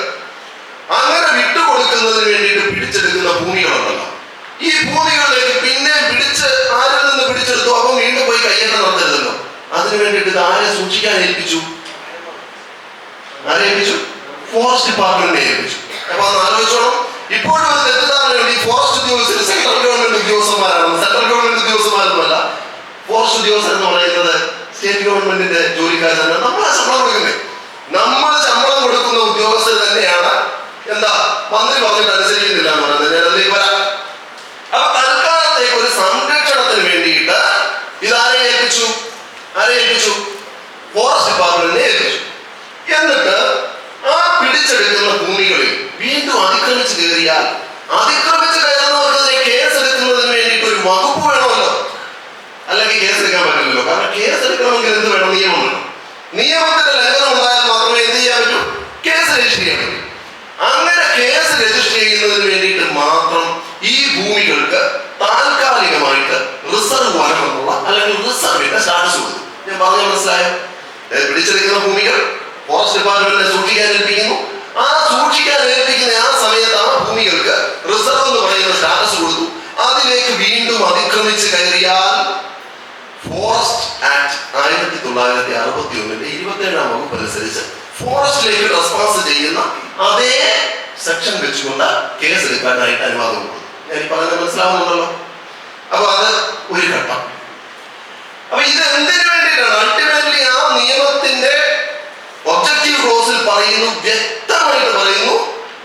S1: അങ്ങനെ വിട്ടുകൊടുക്കുന്നതിന് വേണ്ടിയിട്ട് പിടിച്ചെടുക്കുന്ന ഭൂമികളുണ്ടല്ലോ, ഈ ഭൂമികളിലേക്ക് പിന്നെ ആരിൽ നിന്ന് പിടിച്ചെടുത്തു അപ്പം വീണ്ടും പോയി കയ്യേറ്റം നടത്തരുതല്ലോ. അതിനു വേണ്ടിയിട്ട് ഇത് ആരെ സൂക്ഷിക്കാൻ ഏൽപ്പിച്ചു? ഫോറസ്റ്റ് ഡിപ്പാർട്ട്മെന്റിനെ ഏൽപ്പിച്ചു. അപ്പൊ അന്ന് ആലോചിച്ചോണം. ഇപ്പോഴും അത് തെറ്റിദ്ധാരണയുണ്ട്. ഈ ഫോറസ്റ്റ് ഉദ്യോഗസ്ഥർ സെൻട്രൽ ഗവൺമെന്റ് ഉദ്യോഗസ്ഥന്മാരാണ്. സെൻട്രൽ ഗവൺമെന്റ് ഉദ്യോഗസ്ഥന്മാരൊന്നുമല്ല. ഫോറസ്റ്റ് ഉദ്യോഗസ്ഥർ എന്ന് പറയുന്നത് സ്റ്റേറ്റ് ഗവൺമെന്റിന്റെ ജോലിക്കാർ തന്നെ. നമ്മളെ ശമ്പളം കൊടുക്കുന്നത്, നമ്മൾ ശമ്പളം കൊടുക്കുന്ന ഉദ്യോഗസ്ഥർ തന്നെയാണ് എന്താ മന്ത്രി പറഞ്ഞിട്ട് അനുസരിക്കുന്നില്ല എന്ന് പറയുന്നത്. ഞാൻ അതിലേക്ക് വരാം. അപ്പൊ തൽക്കാലത്തേക്ക് ഒരു സംരക്ഷണത്തിന് വേണ്ടിയിട്ട് ഇതാരെ ഏൽപ്പിച്ചു? ഫോറസ്റ്റ് ഡിപ്പാർട്ട്മെന്റിനെ ഏൽപ്പിച്ചു. എന്നിട്ട് ആ പിടിച്ചെടുക്കുന്ന ഭൂമികളിൽ വീണ്ടും അതിക്രമിച്ച് കയറിയാൽ അതിക്രമിച്ച് കയറുന്നവർക്കെതിരെ കേസ് എടുക്കുന്നതിന് വേണ്ടിയിട്ട് ഒരു വകുപ്പ് വേണമല്ലോ. അല്ലെങ്കിൽ കേസ് എടുക്കാൻ പറ്റില്ലല്ലോ. കാരണം കേസ് എടുക്കണമെങ്കിൽ എന്ത് വേണം? നിയമം വേണം. നിയമത്തിന്റെ ലംഘനം ഉണ്ടായാൽ മാത്രമേ എന്ത് ചെയ്യാൻ പറ്റൂ? കേസ് രജിസ്റ്റർ ചെയ്യാൻ പറ്റൂ. അങ്ങനെ കേസ് രജിസ്റ്റർ ചെയ്യുന്നതിന് വേണ്ടിയിട്ട് മാത്രം ഈ ഭൂമികൾക്ക് താൽക്കാലികമായിട്ട് റിസർവ് വനം എന്നുള്ള അല്ലെങ്കിൽ റിസർവിന്റെ സ്റ്റാറ്റസ് കൊടുത്തു. ഞാൻ പറഞ്ഞ മനസ്സിലായോ? പിടിച്ചെടുക്കുന്ന ഭൂമികൾ ഫോറസ്റ്റ് ഡിപ്പാർട്ട്മെന്റിനെ സൂക്ഷിക്കാൻ ഏൽപ്പിക്കുന്നു. ആ സൂക്ഷിക്കാൻ ഏൽപ്പിക്കുന്ന ആ സമയത്ത് ആ ഭൂമികൾക്ക് റിസർവ് എന്ന് പറയുന്ന സ്റ്റാറ്റസ് കൊടുത്തു. അതിലേക്ക് വീണ്ടും അതിക്രമിച്ച് കയറിയാൽ ഫോറസ്റ്റ് ആക്ട് 1961 27-ാം വകുപ്പ് അനുസരിച്ച് ഫോറസ്റ്റിലേക്ക് റെസ്പോൺസ് ചെയ്യുന്ന അതേ സെക്ഷൻ വെച്ചുകൊണ്ട് കേസ് എടുക്കാനായിട്ട് അനുവാദം കൊടുക്കും. ഞാൻ പറയുന്നത് മനസ്സിലാവുന്നുണ്ടല്ലോ. അപ്പൊ അത് ഒരു ഘട്ടം. അപ്പൊ ഇത് എന്തിനു വേണ്ടിയിട്ടാണ്? അൾട്ടിമേറ്റ്ലി ആ നിയമത്തിന്റെ ഒബ്ജക്റ്റീവ് ക്ലോസിൽ പറയുന്നു, വ്യക്തമായിട്ട് പറയുന്നു,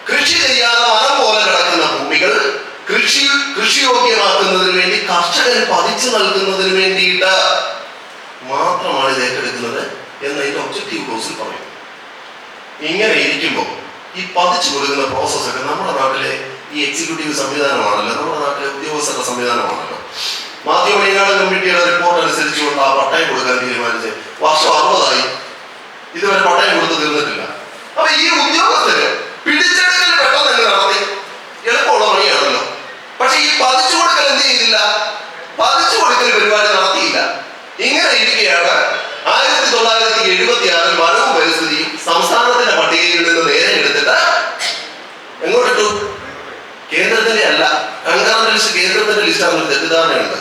S1: കൃഷി ചെയ്യാതെ വനം പോലെ കിടക്കുന്ന ഭൂമികൾ കൃഷിയോഗ്യമാക്കുന്നതിന് വേണ്ടി കർഷകന് പതിച്ചു നൽകുന്നതിന് വേണ്ടിയിട്ട് മാത്രമാണ് രാജ്യമാണ് ഇത് ഏറ്റെടുക്കുന്നത് എന്നതിന്റെ ഒബ്ജക്റ്റീവ് ക്ലോസിൽ പറയും. ഇങ്ങനെ ഇരിക്കുമ്പോൾ ഈ പതിച്ചു കൊടുക്കുന്ന പ്രോസസ്സൊക്കെ നമ്മുടെ നാട്ടിലെ ഈ എക്സിക്യൂട്ടീവ് സംവിധാനമാണല്ലോ, നമ്മുടെ നാട്ടിലെ ഉദ്യോഗസ്ഥരുടെ സംവിധാനമാണല്ലോ. മാത്യു മണികാട് കമ്മിറ്റിയുടെ റിപ്പോർട്ട് അനുസരിച്ചുകൊണ്ട് ആ പട്ടയം കൊടുക്കാൻ തീരുമാനിച്ച് വർഷം 60 ഇതുവരെ പട്ടയം കൊടുത്ത് തീർന്നിട്ടില്ല. അപ്പൊ ഈ ഉദ്യോഗസ്ഥര് പിടിച്ചെടുക്കൽ പെട്ടെന്ന് തന്നെ നടത്തി, എളുപ്പമുള്ള പണിയാണല്ലോ. പക്ഷെ ഈ പതിച്ചു കൊടുക്കൽ എന്ത് ചെയ്തില്ല? പതിച്ചു കൊടുക്കൽ പരിപാടി നടത്തിയില്ല. ഇങ്ങനെ ഇരിക്കുകയാണ് 1976 വനവും പരിസ്ഥിതിയും സംസ്ഥാനത്തിന്റെ പട്ടികയിൽ നിന്ന് നേരെ എടുത്തിട്ട് എങ്ങോട്ടിട്ടു? കേന്ദ്രത്തിന്റെ അല്ല, കൺകറന്റ് ലിസ്റ്റ് കേന്ദ്രത്തിന്റെ ലിസ്റ്റാണെന്നൊരു തെറ്റിദ്ധാരണയുണ്ട്.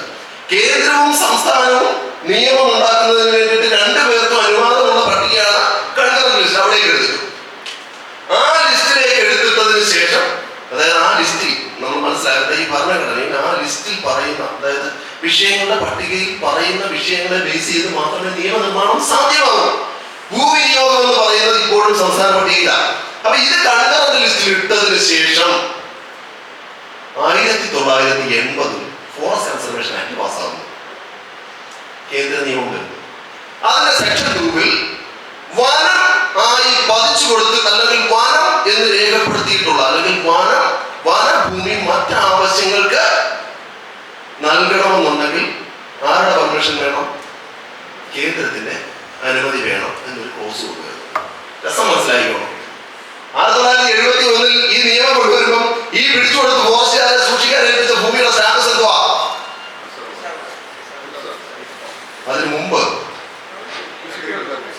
S1: കേന്ദ്രവും സംസ്ഥാനവും നിയമം ഉണ്ടാക്കുന്നതിന് വേണ്ടിയിട്ട് രണ്ടുപേർക്കും അനുവാദമുള്ള പട്ടികയാണ് കൺകറന്റ് ലിസ്റ്റ്. അവിടേക്ക് എടുത്തു. ആ ലിസ്റ്റിലേക്ക് എടുത്തിട്ടതിന് ശേഷം, അതായത് ആ ലിസ്റ്റിൽ നമ്മൾ മനസ്സിലാക്കുന്നത് ഈ ഭരണഘടനയിൽ ആ ലിസ്റ്റിൽ പറയുന്ന, അതായത് വിഷയങ്ങളുടെ പട്ടികയിൽ പറയുന്ന വിഷയങ്ങളെ ബേസ് ചെയ്ത് മാത്രമേ നിയമനിർമ്മാണം സാധ്യമാകൂ. ഭൂവിനിയോഗം എന്ന് പറയുന്നത് ഇപ്പോഴും സംസ്ഥാന പട്ടികയിലാണ്. അപ്പൊ ഇത് കൺകറന്റ് ലിസ്റ്റിൽ ഇട്ടതിന് ശേഷം 1980 ഫോറസ്റ്റ് കൺസർവേഷൻ ആക്ട് പാസ്സാകുന്നു. കേന്ദ്ര നിയമം വരുന്നു. അതിന്റെ സെക്ഷൻ 2 വനം ആയി പതിച്ചു കൊടുത്ത് അല്ലെങ്കിൽ വനം എന്ന് രേഖപ്പെടുത്തിയിട്ടുള്ള അല്ലെങ്കിൽ വനഭൂമി മറ്റ് ആവശ്യങ്ങൾക്ക് നൽകണമെന്നുണ്ടെങ്കിൽ ആരുടെ പെർമിഷൻ വേണം? കേന്ദ്രത്തിന്റെ അനുമതി വേണം എന്നൊരു ക്ലോസ് കൊണ്ടുവരുന്നു. രസം മനസ്സിലായിക്കോണം. 1971 ഈ നിയമം കൊണ്ടുവരുമ്പോൾ ഈ പിടിച്ചു കൊടുത്ത് ഫോറസ്റ്റുകാരെ സൂക്ഷിക്കാൻ ഏൽപ്പിച്ച ഭൂമിയുടെ സ്റ്റാറ്റസ് എന്തുവാ? അതിനു മുമ്പ്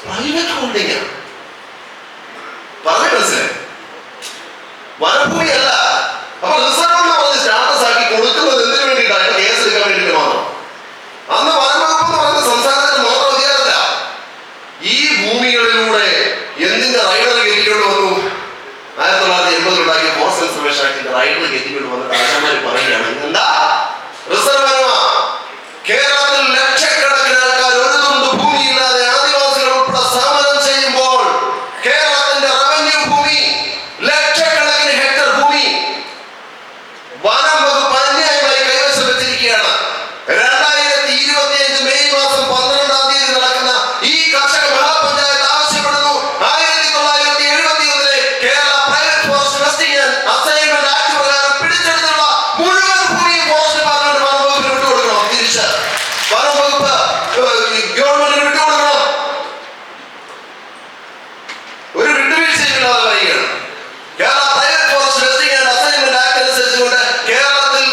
S1: പ്രൈവറ്റ് ഹോൾഡിംഗ്. പറഞ്ഞു മനസ്സിലായി? വനഭൂമി അല്ല. അപ്പൊ റിസർവ് എന്ന് പറഞ്ഞ് സ്റ്റാറ്റസ് ആക്കി കൊടുക്കുന്നത് എന്തിനു വേണ്ടിയിട്ടാണ്? കേസ് എടുക്കാൻ വേണ്ടിയിട്ട് മാത്രം. അന്ന് വനംവകുപ്പ് എന്ന് പറയുന്ന സംസ്ഥാനത്തിന് മാത്രം അധികാരമില്ല. ഈ ഭൂമികളിലൂടെ എന്തിന്റെ റൈഡർ കയറ്റിക്കൊണ്ട് വന്നു? 1980 ഉണ്ടാക്കിയ ഫോറസ്റ്റ് കൺസർവേഷൻ ആക്ടിന്റെ റൈഡർ കയറ്റിക്കൊണ്ട് വന്നിട്ട് ആശാമാര് പറയുകയാണ്, എന്താ റിസർവ് വനമാ? കേരളത്തിൽ ലക്ഷക്കണക്കിന് ആൾക്കാർ ഒരു തുണ്ട് ഭൂമിയില്ലാതെ ആദിവാസികൾ ഉൾപ്പെടെ സമരം ചെയ്യുമ്പോൾ കേരളത്തിന്റെ റവന്യൂ ഭൂമി ലക്ഷക്കണക്കിന് ഹെക്ടർ ഭൂമി വനം വകുപ്പ് അന്യായമായി കൈവശം വെച്ചിരിക്കുകയാണ്. 2025 മെയ് മാസം 12-ാം തീയതി നടക്കുന്ന ഈ കർഷക മഹാപഞ്ചായത്ത് ആവശ്യപ്പെടുന്നു 1971 Kerala private forest vesting and assignment act പ്രകാരം പിടിച്ചെടുത്തുള്ള മുഴുവൻ ഭൂമിയും ഫോറസ്റ്റ് ഡിപ്പാർട്ട്മെന്റ് വനം വകുപ്പിന് വിട്ടുകൊടുക്കണം. തിരിച്ച് വനം വകുപ്പ് ഗവൺമെന്റിന് വിട്ടുകൊടുക്കണം. ഒരു വിട്ടുവീഴ്ചയില്ലാതെ വരികയാണ്. Kerala private forest vesting and assignment act അനുസരിച്ചുകൊണ്ട് കേരളത്തിൽ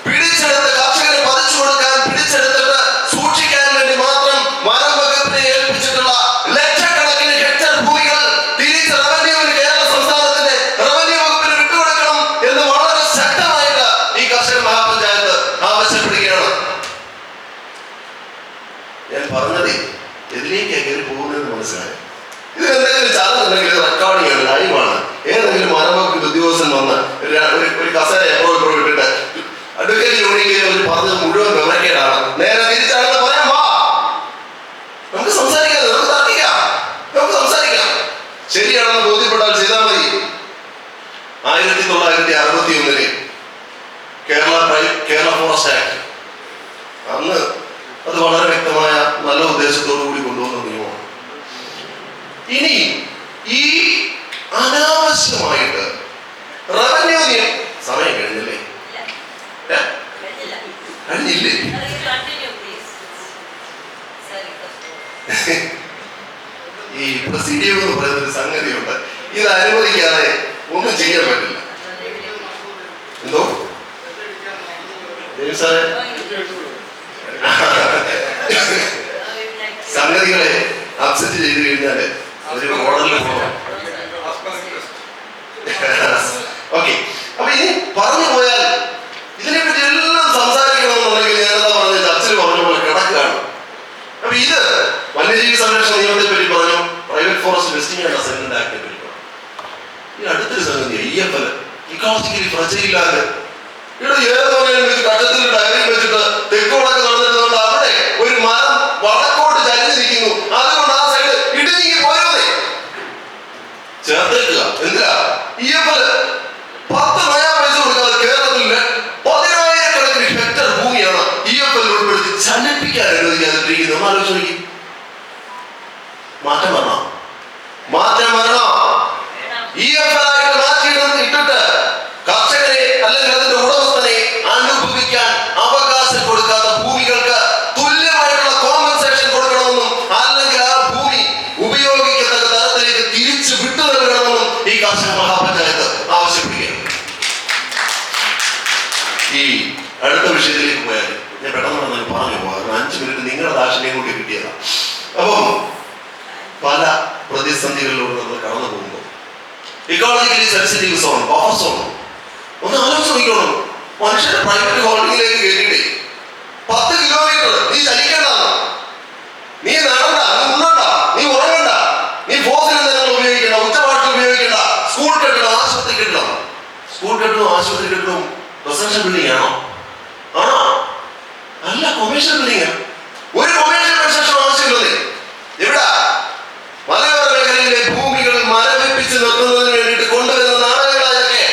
S1: പിടിച്ചെടുത്ത് കർഷകന് പതിച്ചു കൊടുക്കാൻ പിടിച്ചെടുത്തിട്ട് സൂക്ഷിക്കാൻ വേണ്ടി മാത്രം വനം വകുപ്പിനെ ഏൽപ്പിച്ചിട്ടുള്ള ലക്ഷക്കണക്കിന് ഹെക്ടർ ഭൂമികൾ തിരിച്ച് റവന്യൂവിന്, കേരള സംസ്ഥാനത്തിന്റെ റവന്യൂ വകുപ്പിന് വിട്ടുകൊടുക്കണം എന്ന് വളരെ ശക്തമായിട്ട് ഈ കർഷക മഹാപഞ്ചായത്ത് ആവശ്യപ്പെടുകയാണ്. ഞാൻ പറഞ്ഞത് എതിലേക്ക് കയറി പോകുന്നതെന്ന് മനസ്സിലായി. ഇത് എന്തെങ്കിലും ചാനൽ ഉണ്ടെങ്കിൽ റെക്കോർഡിംഗ് ആണ്, ലൈവാണ്. ഏതെങ്കിലും വനംവകുപ്പിന്റെ ഉദ്യോഗസ്ഥൻ വന്ന് ഒരു കസേര എപ്പോഴും ഇട്ടിട്ട് അഡ്വക്കേറ്റ് യൂണിയൻ ഒരു പറഞ്ഞത് മുഴുവൻ വിവരക്കേടാണ്, നേരെ തിരിച്ചാണെന്ന് പറയാം. വാ, നമുക്ക് സംസാരിക്കാം, നമുക്ക് തർക്കിക്കാം, നമുക്ക് സംസാരിക്കാം. ശരിയാണെന്ന് ബോധ്യപ്പെട്ടാൽ ചെയ്താൽ മതി. 1961 കേരള ഫോറസ്റ്റ് ആക്ട്, അന്ന് അത് വളരെ വ്യക്തമായ നല്ല ഉദ്ദേശത്തോടു കൂടി കൊണ്ടുവന്ന നിയമമാണ്. ഇനി ഈ അനാവശ്യമായിട്ട് റവന്യൂ നിയമം സമയം കഴിഞ്ഞില്ലേ? കഴിഞ്ഞില്ലേ? ഈ പ്രൊസീഡിയർ എന്ന് പറയുന്ന ഒരു സംഗതിയുണ്ട്. ഇത് അനുവദിക്കാതെ ഒന്നും ചെയ്യാൻ പറ്റില്ല. എന്തോ സാറേ, സംഗതികളെ അപ്സെറ്റ് ചെയ്ത് കഴിഞ്ഞാല് ഒരു മോഡലിൽ പോകണം. ഓക്കെ, അപ്പൊ ഇനി പറഞ്ഞു പോയാൽ ഇതിനെപ്പറ്റി എല്ലാം സംസാരിക്കണമെന്നുണ്ടെങ്കിൽ ഞാനെന്താ പറഞ്ഞ ചർച്ചയിൽ പറഞ്ഞ പോലെ കിടക്കുകയാണ്. അപ്പൊ ഇത് വന്യജീവി സംരക്ഷണ നിയമത്തെ പറ്റി പറഞ്ഞു, private forest vesting and assignment ആക്ടിനെ പറ്റി പറഞ്ഞു. ഈ അടുത്തൊരു സംഗതി EFL, ഇക്കോളജിക്കലി ഫ്രജൈലാകെ ഇവിടെ ഏതോലും വെച്ച് കച്ചത്തിൽ ഡയറി വെച്ചിട്ട് തെക്ക് വടക്ക് നടന്നിട്ടുണ്ട്. അവിടെ ഒരു മരം വടക്കോട്ട് ചരിഞ്ഞിരിക്കുന്നു, അതുകൊണ്ട് ആ സൈഡ് ഇടുങ്ങി പോരുന്നേ ചേർത്തേക്കുക. എന്തിനാ? EFL 10 നയാ പൈസ കൊടുക്കാതെ കേരളത്തിൽ 10,000 ഹെക്ടർ ഭൂമിയാണ് EFL ഉൾപ്പെടുത്തി ചലിപ്പിക്കാൻ അനുവദിക്കാതിരിക്കുന്നത്. ആലോചിച്ച് നോക്കി. മാറ്റം വരണം. മാറ്റം വരണം. EFL ആയിട്ട് മാറ്റിയിട്ടിട്ട് കർഷകനെ അല്ലെങ്കിൽ അതിന്റെ ഉടമസ്ഥനെ അനുഭവിക്കാൻ അവകാശം കൊടുക്കാത്ത ഭൂമികൾക്ക് തുല്യമായിട്ടുള്ള കോമ്പൻസേഷൻ കൊടുക്കണമെന്നും അല്ലെങ്കിൽ ആ ഭൂമി ഉപയോഗിക്കത്തക്ക തരത്തിലേക്ക് തിരിച്ചു വിട്ടു നൽകണമെന്നും ഈ കർഷക മഹാപഞ്ചായത്ത് ആവശ്യപ്പെടുകയാണ്. ഈ അടുത്ത വിഷയത്തിലേക്ക് പോയാൽ ഞാൻ പെട്ടെന്ന് പറഞ്ഞു പോകാം. 5 മിനിറ്റ് നിങ്ങളുടെ ദാക്ഷിണ്യം കൂടി കിട്ടിയതാണ്. അപ്പം പല പ്രതിസന്ധികളിലൂടെ നമ്മൾ കടന്നു പോകുമ്പോൾ ecologically sensitive zone, buffer zone ഒന്ന് ആലോചിച്ച് നോക്കിക്കോണം. മനുഷ്യന്റെ പ്രൈവറ്റ് ഹോൾഡിംഗിലേക്ക് കയറ്റിയിട്ടേ 10 കിലോമീറ്റർ നീ ചലിക്കണ്ട, നീ നടണ്ട, നീ ഉണ്ണണ്ട, നീ ഉറങ്ങണ്ട, നീ ഫോസിൽ ഇന്ധനങ്ങൾ ഉപയോഗിക്കണ്ട, ഉച്ചഭാഷ ഉപയോഗിക്കണ്ട. സ്കൂൾ കെട്ടിടം, ആശുപത്രി കെട്ടിടം, സ്കൂൾ കെട്ടിടവും ആശുപത്രി കെട്ടിടവും റെസിഡൻഷ്യൽ ബിൽഡിംഗ് ആണോ? ആണോ? അല്ല, കൊമേഴ്ഷ്യൽ ബിൽഡിംഗ്. ഒരു കൊമേഴ്ഷ്യൽ കൺസ്ട്രക്ഷൻ ആവശ്യമില്ലേ? എവിടാ? മലയോര മേഖലയിലെ ഭൂമികൾ മരവിപ്പിച്ച് നിർത്തുന്നതിന് വേണ്ടിയിട്ട് കൊണ്ടുവരുന്ന നാടകങ്ങളായൊക്കെ.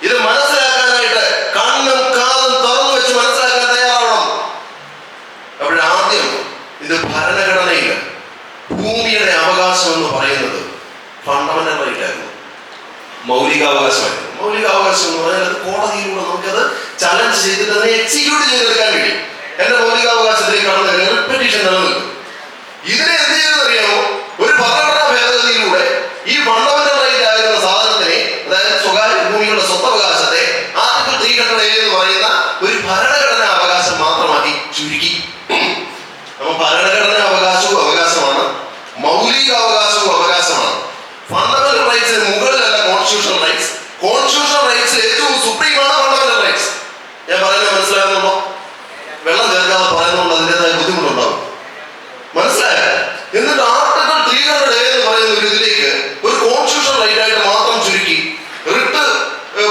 S1: ഇത് മനസ്സിലാക്കാനായിട്ട് കണ്ണും കാതും തുറന്നു വെച്ച് മനസ്സിലാക്കാൻ തയ്യാറാവണം. അപ്പോഴാദ്യം ഇത് ഭരണഘടനയിൽ ഭൂമിയുടെ അവകാശം എന്ന് പറയുന്നത് ഫണ്ടമെന്റൽ റൈറ്റ് ആയിരുന്നു, മൗലികാവകാശമായിരുന്നു. മൗലികാവകാശം എന്ന് പറഞ്ഞാൽ അത് കോടതിയിലൂടെ നമുക്കത് ചലഞ്ച് ചെയ്തിട്ട് അതിനെ എക്സിക്യൂട്ട് ചെയ്തെടുക്കാൻ കഴിയും. എന്റെ മൗലികാവകാശത്തിലേക്ക് കടന്ന് റിപ്പറ്റീഷൻ നിലനിൽക്കും. ഇതിനെ എന്ത് ചെയ്തെന്നറിയാമോ? ഒരു ഭരണഘടനാ ഭേദഗതിയിലൂടെ ഈ ഫണ്ടമെന്റൽ റൈറ്റ് ആയിരുന്ന സാധനത്തിനെ, അതായത് സ്വകാര്യ ഭൂമികളുടെ സ്വത്തവകാശത്തെ ആർട്ടിക്കിൾ 300A എന്ന് പറയുന്ന ഒരു ഭരണഘടനാ അവകാശം മാത്രമാക്കി ചുരുക്കി. നമ്മൾ ഭരണഘടനാ അവകാശവും അവകാശമാണ്, മൗലിക അവകാശവും അവകാശമാണ്. ഫണ്ടമെന്റൽ റൈറ്റ്സിന് മുകളിലല്ല കോൺസ്റ്റിറ്റ്യൂഷണൽ റൈറ്റ്സ്. കോൺസ്റ്റിറ്റ്യൂഷണൽ റൈറ്റ്സിൽ ഏറ്റവും സുപ്രീമാണ് ഫണ്ടമെന്റൽ റൈറ്റ്സ്. ഞാൻ പറയുന്നത് മനസ്സിലാകുന്നുണ്ടോ? വെള്ളം ചേർക്കാതെ പറയുന്നുണ്ട്, അതിൻ്റെതായ ബുദ്ധിമുട്ടുണ്ടാവും. മനസ്സിലായോ? എന്നിട്ട് ആർട്ടിക്കിൾ 300A എന്ന് പറയുന്ന ഒരു ഇതിലേക്ക് ഒരു കോൺസ്റ്റിറ്റ്യൂഷണൽ റൈറ്റ് ആയിട്ട് മാത്രം ചുരുക്കി റിട്ട്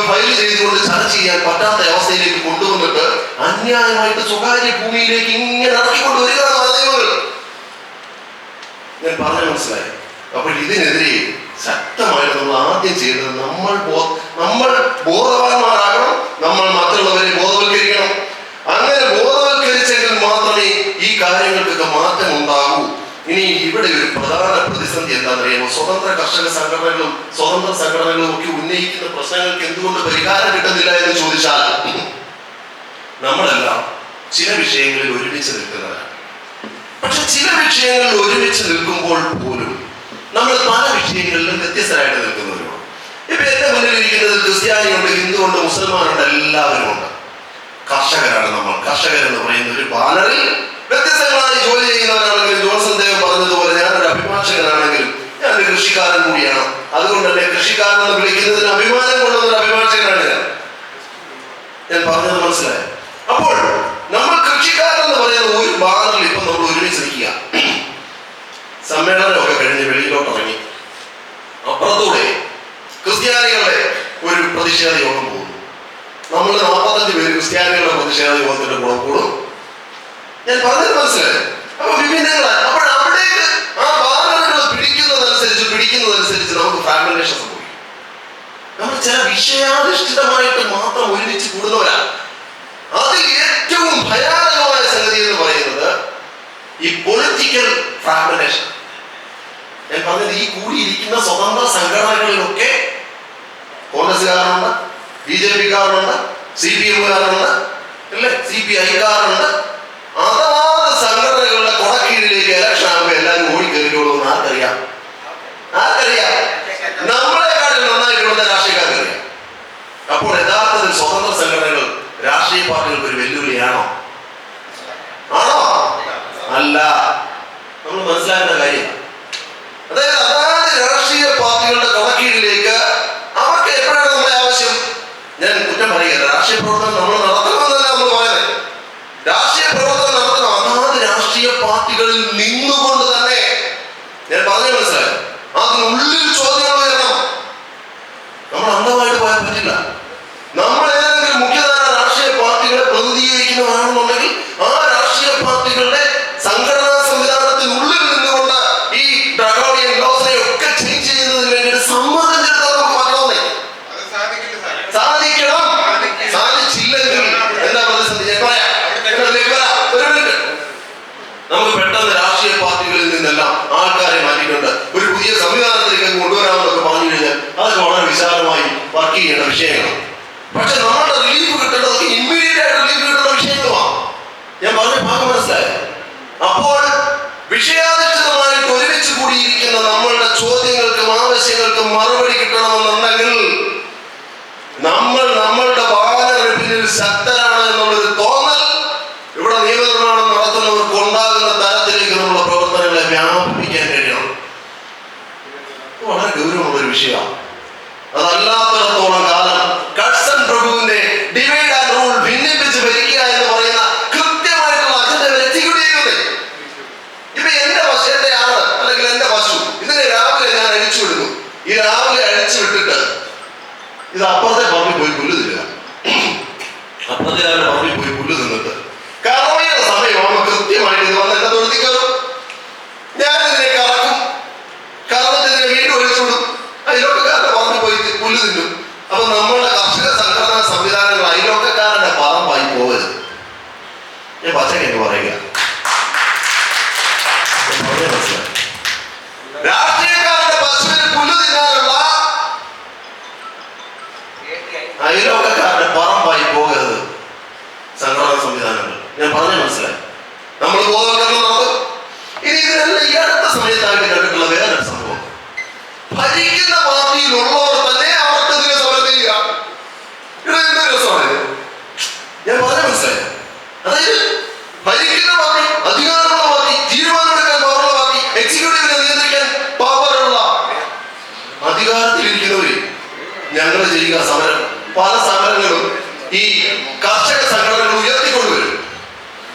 S1: ഫയൽ ചെയ്തുകൊണ്ട് ചർച്ച ചെയ്യാൻ പറ്റാത്ത അവസ്ഥയിലേക്ക് കൊണ്ടുവന്നിട്ട് അന്യായമായിട്ട് സ്വകാര്യ ഭൂമിയിലേക്ക് ഇങ്ങനെ ഇറക്കിക്കൊണ്ട് വരികയാണ് നിയമങ്ങൾ. ഞാൻ പറഞ്ഞ മനസ്സിലായി? അപ്പോൾ ഇതിനെതിരെ ശക്തമായിട്ട് നമ്മൾ ആദ്യം ചെയ്തത് നമ്മൾ ബോധവാന്മാരാകണം. നമ്മൾ മറ്റുള്ളവരെ ബോധവൽക്കരിക്കണം. അങ്ങനെ ബോധവൽക്കരിച്ചെങ്കിൽ മാത്രമേ ഈ കാര്യങ്ങൾക്കൊക്കെ മാറ്റം ഉണ്ടാകൂ. ഇനി ഇവിടെ ഒരു പ്രധാന പ്രതിസന്ധി എന്താണെന്നറിയാമോ? സ്വതന്ത്ര കർഷക സംഘടനകളും സ്വതന്ത്ര സംഘടനകളും ഒക്കെ ഉന്നയിക്കുന്ന പ്രശ്നങ്ങൾക്ക് എന്തുകൊണ്ട് പരിഹാരം കിട്ടുന്നില്ല എന്ന് ചോദിച്ചാൽ, നമ്മളെല്ലാം ചില വിഷയങ്ങളിൽ ഒരുമിച്ച് നിൽക്കുന്നവരാണ്. പക്ഷെ ചില വിഷയങ്ങളിൽ ഒരുമിച്ച് നിൽക്കുമ്പോൾ പോലും നമ്മൾ പല വിഷയങ്ങളിലും വ്യത്യസ്തരായിട്ട് നിൽക്കുന്നവരുമാണ്. ഇപ്പൊ എന്റെ മുന്നിൽ ഇരിക്കുന്നത് ക്രിസ്ത്യാനിയുണ്ട്, ഹിന്ദുവുണ്ട്, മുസൽമാനുണ്ട്, എല്ലാവരും ഉണ്ട്. കർഷകരാണ് നമ്മൾ. കർഷകരെന്ന് പറയുന്ന ഒരു ബാനറിൽ വ്യത്യസ്തങ്ങളായി ജോലി ചെയ്യുന്നവരാണെങ്കിലും, ജോൺസൺ ദേവ് പറഞ്ഞതുപോലെ ഞാനൊരു അഭിഭാഷകനാണെങ്കിലും ഞാനൊരു കൃഷിക്കാരൻ കൂടിയാണ്. അതുകൊണ്ട് തന്നെ കൃഷിക്കാരൻ എന്ന് വിളിക്കുന്നതിന് അഭിമാനം കൊള്ളുന്ന ഒരു അഭിഭാഷകനാണ് ഞാൻ പറഞ്ഞത്. മനസ്സിലായോ? അപ്പോൾ നമ്മൾ കൃഷിക്കാരൻ എന്ന് പറയുന്ന ഒരു ബാനറിൽ ഇപ്പൊ നമ്മൾ ഒരുമിച്ച് നിൽക്കുക. സമ്മേളനമൊക്കെ കഴിഞ്ഞ് വെളിയിലോട്ട് ഇറങ്ങി അപ്പുറത്തൂടെ ക്രിസ്ത്യാനികളുടെ ഒരു പ്രതിഷേധ യോഗം പോകുന്നു. നമ്മൾ 45 പേര് ക്രിസ്ത്യാനികളുടെ പ്രതിഷേധ യോഗത്തിന്റെ കൂടെ കൂടും. ഞാൻ പറഞ്ഞത് മനസ്സിലായി? അപ്പൊ വിഭിന്നങ്ങളാണ്. അപ്പോൾ അവിടേക്ക് ആ ബാനറുകൾ പിടിക്കുന്നതനുസരിച്ച് നമുക്ക് ഫ്രാഗ്മെന്റേഷൻ സംഭവിക്കും. നമ്മൾ ചില വിഷയാധിഷ്ഠിതമായിട്ട് മാത്രം ഒരുമിച്ച് കൂടുന്നവരാണ്. അതിൽ ഏറ്റവും ഭയാനകമായ സംഗതി എന്ന് പറയുന്നത് ഈ പൊളിറ്റിക്കൽ ഫ്രാഗ്മെന്റേഷൻ. ഞാൻ പറഞ്ഞത് ഈ കൂടിയിരിക്കുന്ന സ്വതന്ത്ര സംഘടനകളിലൊക്കെ കോൺഗ്രസ്സുകാരുണ്ട്, BJP-കാരുണ്ട്, CPM-കാരുണ്ട്, അല്ലേ, CPI-കാരുണ്ട്. അതാത് സംഘടനകളുടെ കൊടക്കീഴിലേക്ക് ഇലക്ഷൻ ആകുമ്പോൾ എല്ലാവരും ഓടിക്കയറിക്കോളൂന്ന് ആർക്കറിയാം? നമ്മളെക്കാട്ടിൽ നന്നായിട്ട് ഇവിടുത്തെ രാഷ്ട്രീയക്കാർക്കറിയാം. അപ്പോൾ യഥാർത്ഥത്തിൽ സ്വതന്ത്ര സംഘടനകൾ രാഷ്ട്രീയ പാർട്ടികൾക്ക് ഒരു വെല്ലുവിളിയാണോ? ആണോ? അല്ല. നമ്മൾ മനസ്സിലാക്കേണ്ട കാര്യം, അതായത് അതാത് രാഷ്ട്രീയ പാർട്ടികളുടെ കൊടക്കീഴിലേക്ക് അവർക്ക് എപ്പോഴാണ് നമ്മളെ ആവശ്യം? ഞാൻ കുറ്റം പറയുകയല്ല, രാഷ്ട്രീയ പ്രവർത്തനം നമ്മൾ നടത്തണമെന്നല്ല നമ്മൾ പറയുന്നത്. രാഷ്ട്രീയ പ്രവർത്തനം നടത്തണം അതാത് രാഷ്ട്രീയ പാർട്ടികളിൽ നിന്നുകൊണ്ട് തന്നെ. ഞാൻ പറഞ്ഞു മനസ്സിലായി? അതിനുള്ളിൽ ചോദ്യങ്ങൾ വരണം. നമ്മൾ അന്ധമായിട്ട് പോയാൽ പറ്റില്ല. നമ്മൾ ഏതെങ്കിലും മുഖ്യധാര രാഷ്ട്രീയ പാർട്ടികളെ പ്രതിനിധീകരിക്കുന്നവരാണെന്നുണ്ടെങ്കിൽ ആ രാഷ്ട്രീയ പാർട്ടികളുടെ സംഘടനാ സംവിധാനത്തിനുള്ളിൽ നിന്നുകൊണ്ട് ഈ ഡ്രഗോണിയൻ ലോസിനെ ഒക്കെ ചേഞ്ച് ചെയ്യുന്നതിന് വേണ്ടിയിട്ട് സമ്മർദ്ദം ചെലുത്താൻ നമുക്ക് പറ്റണമെന്നേ. സാധിക്കണം. സാധിച്ചില്ലെങ്കിൽ എന്താ പ്രതിസന്ധി? ഞാൻ പറയാം. ഒരു മിനിറ്റ്. നമുക്ക് പെട്ടെന്ന് രാഷ്ട്രീയ വർക്ക് ചെയ്യേണ്ട വിഷയങ്ങളാണ്. പക്ഷെ നമ്മുടെ റിലീഫ് കിട്ടേണ്ടതൊക്കെ ഇമ്മീഡിയറ്റ് ആയിട്ട് റിലീഫ് കിട്ടുന്ന വിഷയങ്ങളുമാണ്. ഞാൻ പറഞ്ഞ ഭാഗം മനസ്സിലായോ? അപ്പോൾ വിഷയാധിഷ്ഠിതമായിട്ട് ഒരുമിച്ച് കൂടിയിരിക്കുന്ന നമ്മളുടെ ചോദ്യങ്ങൾക്കും ആവശ്യങ്ങൾക്കും മറുപടി കിട്ടണമെന്നുണ്ടെങ്കിൽ നമ്മൾ നമ്മളുടെ ഭാവനയുടെ പിന്നിൽ ശക്തരാണ് എന്നുള്ളൊരു തോന്നൽ ഇവിടെ നിയമനിർമ്മാണം നടത്തുന്നവർക്ക് ഉണ്ടാകുന്ന തരത്തിലേക്ക് നമ്മുടെ പ്രവർത്തനങ്ങളെ വ്യാപിപ്പിക്കാൻ കഴിയണം. വളരെ ഗൗരവമുള്ളൊരു വിഷയമാണ്. അതല്ലാത്തിടത്തോളം കാലം കഴ്സൺ പ്രഭുവിന്റെ ഡിവൈഡ് ആൻഡ് റൂൾ, ഭിന്നിപ്പിച്ച് ഭരിക്കുക എന്ന് പറയുന്ന കൃത്യമായിട്ടുള്ള അജണ്ട എക്സിക്യൂട്ട് ചെയ്യുന്നത്. ഇപ്പൊ എന്റെ പശു, എന്റെ ആള് അല്ലെങ്കിൽ എന്റെ പശു, ഇതിനെ രാവിലെ ഞാൻ അഴിച്ചു വിടുന്നു. ഈ രാവിലെ അഴിച്ചു വിട്ടിട്ട് ഇത് അപ്പുറത്തെ പറമ്പിൽ പോയി പുല്ല് തിന്നുക. അപ്പുറത്തെ പറമ്പിൽ പോയി പുല്ല് തിന്നിട്ട് കറവയുടെ സമയമാകുമ്പോൾ കൃത്യമായിട്ട് ഇത് വന്ന് എന്റെ തൊഴുത്തി കയറും. ഞാനിതിനെ കറക്കും, കറന്നിട്ട് ഇതിനെ വീണ്ടും ഒഴിച്ചു വിടും. അയലോക്കക്കാരന്റെ പറമ്പിൽ പോയി പുല്ല് തിന്നും. അപ്പൊ നമ്മളുടെ കർഷക സംഘടനാ സംവിധാനങ്ങൾ അയലോക്കക്കാരന്റെ പറമ്പായി പോകരുത്. ഞാൻ പച്ചക്കെന്ന് പറയുക, രാഷ്ട്രീയക്കാരന്റെ പശുവിന് പുല്ല് തിന്നാനുള്ള അയലോക്കക്കാരന്റെ പറമ്പായി പോകരുത് സംഘടനാ സംവിധാനങ്ങൾ. ഞാൻ പറഞ്ഞ മനസ്സിലായി. നമ്മൾ ബോധവൽക്കരണം നടത്തും. ഇനി ഇതിനെല്ലാം ഈ അടുത്ത സമയത്തായിട്ട് കണ്ടിട്ടുള്ള വേറൊരു സംഭവം, ഭരിക്കുന്ന പാർട്ടിയിലുള്ളവർ തന്നെ അവർക്കെതിരെ സമരം ചെയ്യുക. ഇത് എന്തൊരു രസമാണ്. ഞാൻ പറഞ്ഞ മനസ്സിലായി. അതായത് ഭരിക്കുന്ന പാർട്ടി, അധികാരമുള്ള പാർട്ടി, തീരുമാനമെടുക്കാൻ പവറുള്ള പാർട്ടി, എക്സിക്യൂട്ടീവിനെ നിയന്ത്രിക്കാൻ പവറുള്ള അധികാരത്തിലിരിക്കുന്നവര് ഞങ്ങൾ ചെയ്യുക സമരം. പല സമരങ്ങളും ഈ കർഷക സംഘടനകൾ ഉയർത്തിക്കൊണ്ടുവരും.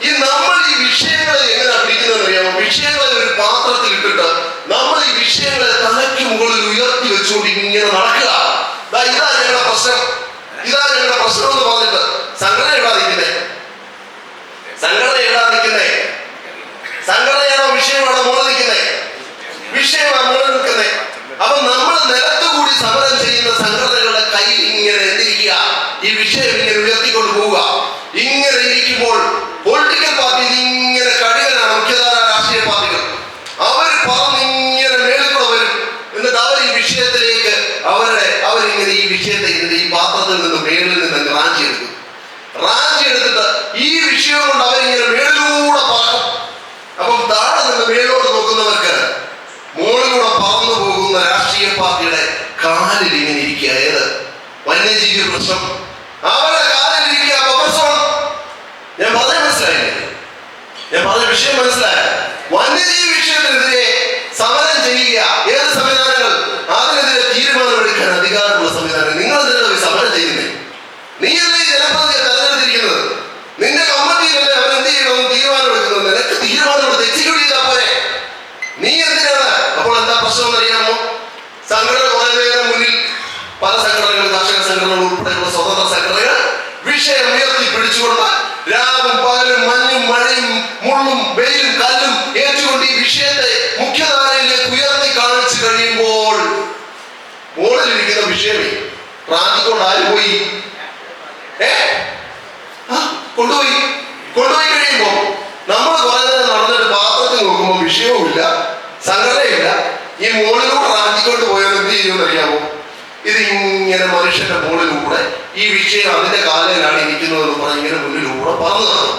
S1: ഈ നമ്മൾ ഈ വിഷയങ്ങളെ എങ്ങനെ പിടിക്കുന്നതെന്ന് അറിയാമോ? വിഷയങ്ങളെ ഒരു പാത്രത്തിൽ ഇട്ടിട്ട് നമ്മൾ ഈ വിഷയങ്ങളെ തലയ്ക്ക് മുകളിൽ ഉയർത്തി വെച്ചുകൊണ്ട് ഇങ്ങനെ നടക്കുക. ഇതാ ഞങ്ങളുടെ പ്രശ്നം, ഇതാ ഞങ്ങളുടെ പ്രശ്നം എന്ന് പറഞ്ഞിട്ട് സംഘടന എവിടാ നിൽക്കുന്നേ? സംഘടന എവിടാ നിൽക്കുന്നേ? സംഘടനയാണോ വിഷയമാണോ മുകളിൽ നിൽക്കുന്നേ? വിഷയമാണ് മുകളിൽ നിൽക്കുന്നേ. അപ്പൊ നമ്മൾ നിലത്തുകൂടി സമരം ചെയ്യുന്ന സംഘടനകളുടെ കയ്യിൽ ഇങ്ങനെ എന്തിരിക്കുക, ഈ വിഷയം ഇങ്ങനെ ഉയർത്തിക്കൊണ്ട് പോവുക. ഇങ്ങനെ ഇരിക്കുമ്പോൾ പൊളിറ്റിക്കൽ പാർട്ടി ഇങ്ങനെ കഴുകനാണ്, മുഖ്യധാര രാഷ്ട്രീയ പാർട്ടികൾ. അവർ പറഞ്ഞിങ്ങനെ മേളിക്കൂടെ വരും. എന്നിട്ട് അവർ ഈ വിഷയത്തിലേക്ക് അവരിങ്ങനെ ഈ വിഷയത്തെ ഈ പാത്രത്തിൽ നിന്ന് മേളിൽ നിന്ന് റാഞ്ചിയെടുക്കും. റാഞ്ചിയെടുത്തിട്ട് ഈ വിഷയം കൊണ്ട് അവരിങ്ങനെ മേളിലൂടെ പറക്കും. അപ്പം താഴെ നിന്ന് മേലോട്ട് നോക്കുന്നവർക്ക് മുകളിലൂടെ പറന്നു പോകുന്ന രാഷ്ട്രീയ പാർട്ടിയുടെ കാലിൽ ഇങ്ങനെ ഇരിക്കുക. ഏത് വന്യജീവി പ്രശ്നം, അവരുടെ കാലിലിരിക്കുക പ്രശ്നം. ഞാൻ പറഞ്ഞ മനസ്സിലായില്ലേ? ഞാൻ പറഞ്ഞ വിഷയം മനസ്സിലായ? വന്യജീവി വിഷയത്തിനെതിരെ സമരം ചെയ്യുക. ഏത് സംവിധാനങ്ങൾ? അതിനെതിരെ തീരുമാനമെടുക്കാൻ അധികാരമുള്ള സംവിധാനം. നിങ്ങൾ എന്തിനാണ് സമരം ചെയ്യുന്നത്? നീയല്ലേ ജനപ്രതിനിധിയെ തെരഞ്ഞെടുത്തിരിക്കുന്നത്? നിന്റെ കമ്മിറ്റിയിലല്ലേ അവർ എന്ത് ചെയ്യണമെന്ന് തീരുമാനമെടുക്കുന്നത്? നിനക്ക് തീരുമാനമെടുത്ത് എക്സിക്യൂട്ട് ചെയ്താൽ പോരെ? നീ എന്തിനാണ്? അപ്പോൾ എന്താ പ്രശ്നം എന്നറിയാമോ? സംഘടന കുറെ നേരം മുന്നിൽ പല സംഘടനകൾ, കർഷക സംഘടനകൾ ഉൾപ്പെടെയുള്ള സ്വതന്ത്ര സംഘടനകൾ വിഷയം ഉയർത്തി പിടിച്ചുകൊണ്ട് രാവും പകലും മഞ്ഞും മഴയും മുള്ളും വെയിലും കല്ലും ഏറ്റുകൊണ്ട് ഈ വിഷയത്തെ മുഖ്യധാരയിലേക്ക് ഉയർത്തി കാണിച്ചു കഴിയുമ്പോൾ മുകളിലിരിക്കുന്ന വിഷയമേ റാഞ്ചിക്കൊണ്ട് ആര് പോയി? കൊണ്ടുപോയി കഴിയുമ്പോ നമ്മൾ കുറെ നേരം നടന്നിട്ട് പാത്രത്തിൽ നോക്കുമ്പോൾ വിഷയവുമില്ല, സംഘടനയില്ല. ഈ മുകളിലൂടെ റാഞ്ചിക്കൊണ്ട് പോയത് എന്ത് ചെയ്യുമെന്ന് അറിയാമോ? ഇതിങ്ങനെ മനുഷ്യന്റെ മുകളിലൂടെ ഈ വിഷയം അതിന്റെ കാലിലാണ് ഇരിക്കുന്നതെന്ന് പറഞ്ഞ് ഇങ്ങനെ മുന്നിലൂടെ പറന്നു നടക്കും.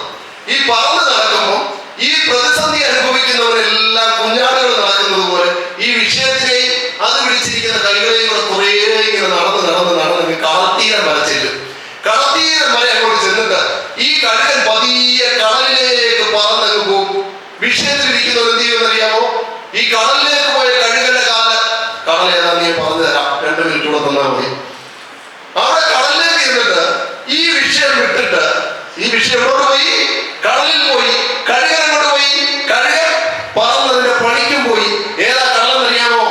S1: ഈ പറന്ന് നടക്കുമ്പോൾ ഈ പ്രതിസന്ധി അനുഭവിക്കുന്നവരെല്ലാം കുഞ്ഞാടുകൾ നടക്കുന്നത് പോലെ ഈ വിഷയത്തിനെയും അത് പിടിച്ചിരിക്കുന്ന കൈകളെയും കൂടെ കുറേ ഇങ്ങനെ നടന്ന് കളത്തീരം വരെ ചെല്ലും. കളത്തീരം വരെ അങ്ങോട്ട് ചെന്നിട്ട് ഈ കഴുകൻ പതിയെ കടലിലേക്ക് പറന്നങ്ങ് പോകും. വിഷയത്തിലിരിക്കുന്നവർ എന്ത് ചെയ്യുമെന്ന് അറിയാമോ? ഈ കടലിലേക്ക് പോയ കഴുകന്റെ കടൽ ഏതാന്ന് ഞാൻ പറഞ്ഞു തരാം, 2 മിനിറ്റ് കൂടെ തന്നാൽ മതി. അവിടെ കടലിലേക്ക് ഇരുന്നിട്ട് ഈ വിഷയം വിട്ടിട്ട് ഈ വിഷയം എവിടെ പോയി? കടലിൽ പോയി. കഴുകൻ എങ്ങോട്ട് പോയി? കഴുകൻ പറന്നതിന്റെ പണിക്കും പോയി. ഏതാ കടലെന്നറിയാമോ?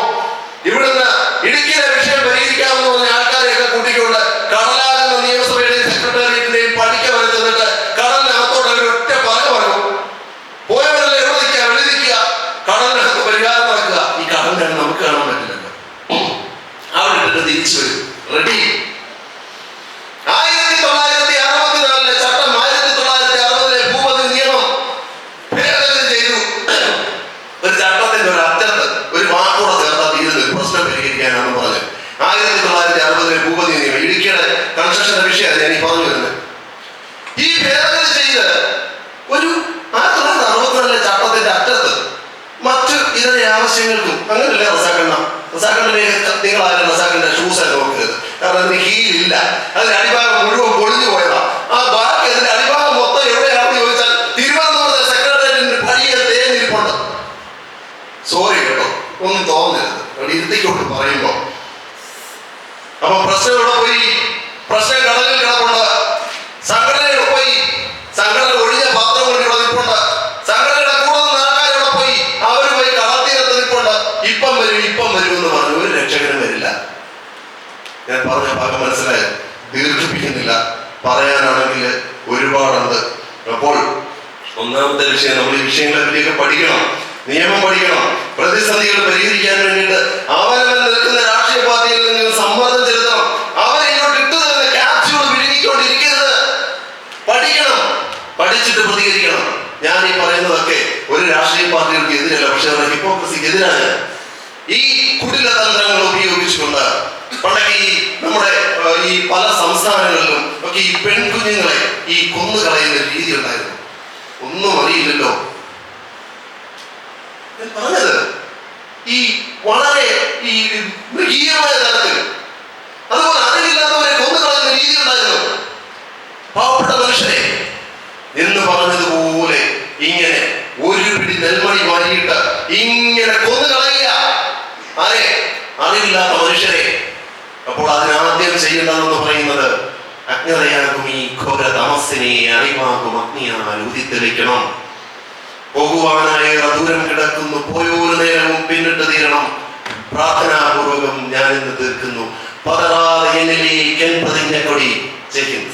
S1: ഇവിടുന്ന് ഇടുക്കിയിലെ വിഷയം പരിഹരിക്കാമെന്ന് പറഞ്ഞ ആൾക്കാരെയൊക്കെ കൂട്ടിക്കൊണ്ട് കടലാകുന്ന നിയമസഭയുടെയും സെക്രട്ടേറിയറ്റിന്റെയും പണിക്ക വരെ ചെന്നിട്ട് കടലിനകത്തോട്ട് അവർ ഒറ്റ പറഞ്ഞു പോയവരല്ലേ എവിടെ നിൽക്കുക? വെളി നിൽക്കുക, കടലിനകത്ത് പരിഹാരം നടക്കുക. ഈ കടലിനാണ് നമുക്ക് കാണാൻ പറ്റില്ലല്ലോ. അവിടെ ഇട്ടിട്ട് തിരിച്ചു വരും. റെഡി. 1964 ചട്ടം 1964 നിങ്ങൾക്കും അങ്ങനല്ലേ റസാക്കണ്ണ? റസാക്കണ്ണനെ നിങ്ങൾ ആരും റസാക്കന്റെ ഷൂസ് നോക്കരുത്, കാരണം അതിന് ഹീലില്ല. അതിന്റെ അടിഭാഗം മുഴുവൻ പൊളിഞ്ഞു പോയതാ. ആ ബാക്കി അതിന്റെ അടിഭാഗം മൊത്തം എവിടെയാണെന്ന് ചോദിച്ചാൽ തിരുവനന്തപുരത്തെ സെക്രട്ടേറിയറ്റിന്റെ പടിയെ തേഞ്ഞിരിപ്പുണ്ട്. സോറി കേട്ടോ, ഒന്നും തോന്നരുത് അവിടെ ഇരുത്തിക്കോട്ട് പറയുമ്പോ. അപ്പൊ പ്രശ്നം ഇവിടെ പോയി, പ്രശ്നം കടലിൽ കിടപ്പുണ്ട്. സംഘടന ഇവിടെ പോയി, സംഘടന ഒഴിഞ്ഞ പാത്രം കൊണ്ട് ഇവിടെ നിൽപ്പുണ്ട്. സംഘടനയുടെ കൂടെ നിന്ന് ആൾക്കാർ ഇവിടെ പോയി, അവര് പോയി കടത്തീരത്ത് നിൽപ്പുണ്ട്. ഇപ്പം വരും എന്ന് പറഞ്ഞു, ഒരു രക്ഷകനും വരില്ല. ഞാൻ പറഞ്ഞ ഭാഗം മനസ്സിലായോ? ദീർഘിപ്പിക്കുന്നില്ല, പറയാനാണെങ്കിൽ ഒരുപാടുണ്ട്. അപ്പോൾ ഒന്നാമത്തെ വിഷയം, നമ്മൾ ഈ വിഷയങ്ങളെ പറ്റിയൊക്കെ പഠിക്കണം, നിയമം പഠിക്കണം. പ്രതിസന്ധികൾ പരിഹരിക്കാൻ വേണ്ടിയിട്ട് അവനവൻ നിൽക്കുന്ന രാഷ്ട്രീയ പാർട്ടിയിൽ നിങ്ങൾ സമ്മർദ്ദം ചെലുത്തണം. അവരെ ഇങ്ങോട്ട് ഇട്ടു തരുന്ന ക്യാപ്സ്യൂൾ വിഴുങ്ങിക്കൊണ്ടിരിക്കരുത്. പഠിക്കണം, പഠിച്ചിട്ട് പ്രതികരിക്കണം. ഞാൻ ഈ പറയുന്നതൊക്കെ ഒരു രാഷ്ട്രീയ പാർട്ടികൾക്ക് എതിരല്ല, പക്ഷെ അവരുടെ ഹിപ്പോക്രസിക്ക് എതിരാണ്. ഈ കുടില തന്ത്രങ്ങൾ ഉപയോഗിച്ചുകൊണ്ട് പണ്ടൊക്കെ ഈ നമ്മുടെ ഈ പല സംസ്ഥാനങ്ങളിലും ഒക്കെ ഈ പെൺകുഞ്ഞുങ്ങളെ ഈ കൊന്നുകളയുന്ന രീതി ഉണ്ടായിരുന്നു. ഒന്നും അറിയില്ലല്ലോ പറഞ്ഞത്, ഈ വളരെ ഈ മൃഗീയമായ തരത്തിൽ. അതുപോലെ അറിവില്ലാത്തവരെ കൊന്നുകളയുന്ന രീതി ഉണ്ടായിരുന്നു. പാവപ്പെട്ട മനുഷ്യരെ എന്ന് പറഞ്ഞതുപോലെ ഇങ്ങനെ ഒരു പിടി നെൽമണി വാരിയിട്ട് ഇങ്ങനെ കൊന്നുകളയുക. ആരെ? അറിവില്ലാത്ത മനുഷ്യരെ. അപ്പോൾ അതിനാദ്യം ചെയ്യേണ്ടതെന്ന് പറയുന്നത്, അജ്ഞതയാകും ഈ ഘോര തമസ്സിനെ അറിവാകും അഗ്നിയാൽ ഉദിത്തെളിക്കണം. പോകുവാനായി ദൂരം കിടക്കുന്നു, പോയൊരു നേരവും പിന്നിട്ട് തീരണം. പ്രാർത്ഥനാപൂർവകം ഞാൻ ഇന്ന് തീർക്കുന്നു. പതറാതെ എന്നിലേക്ക് പ്രതിജ്ഞ കൊടി. ജയ് ഹിന്ദ്.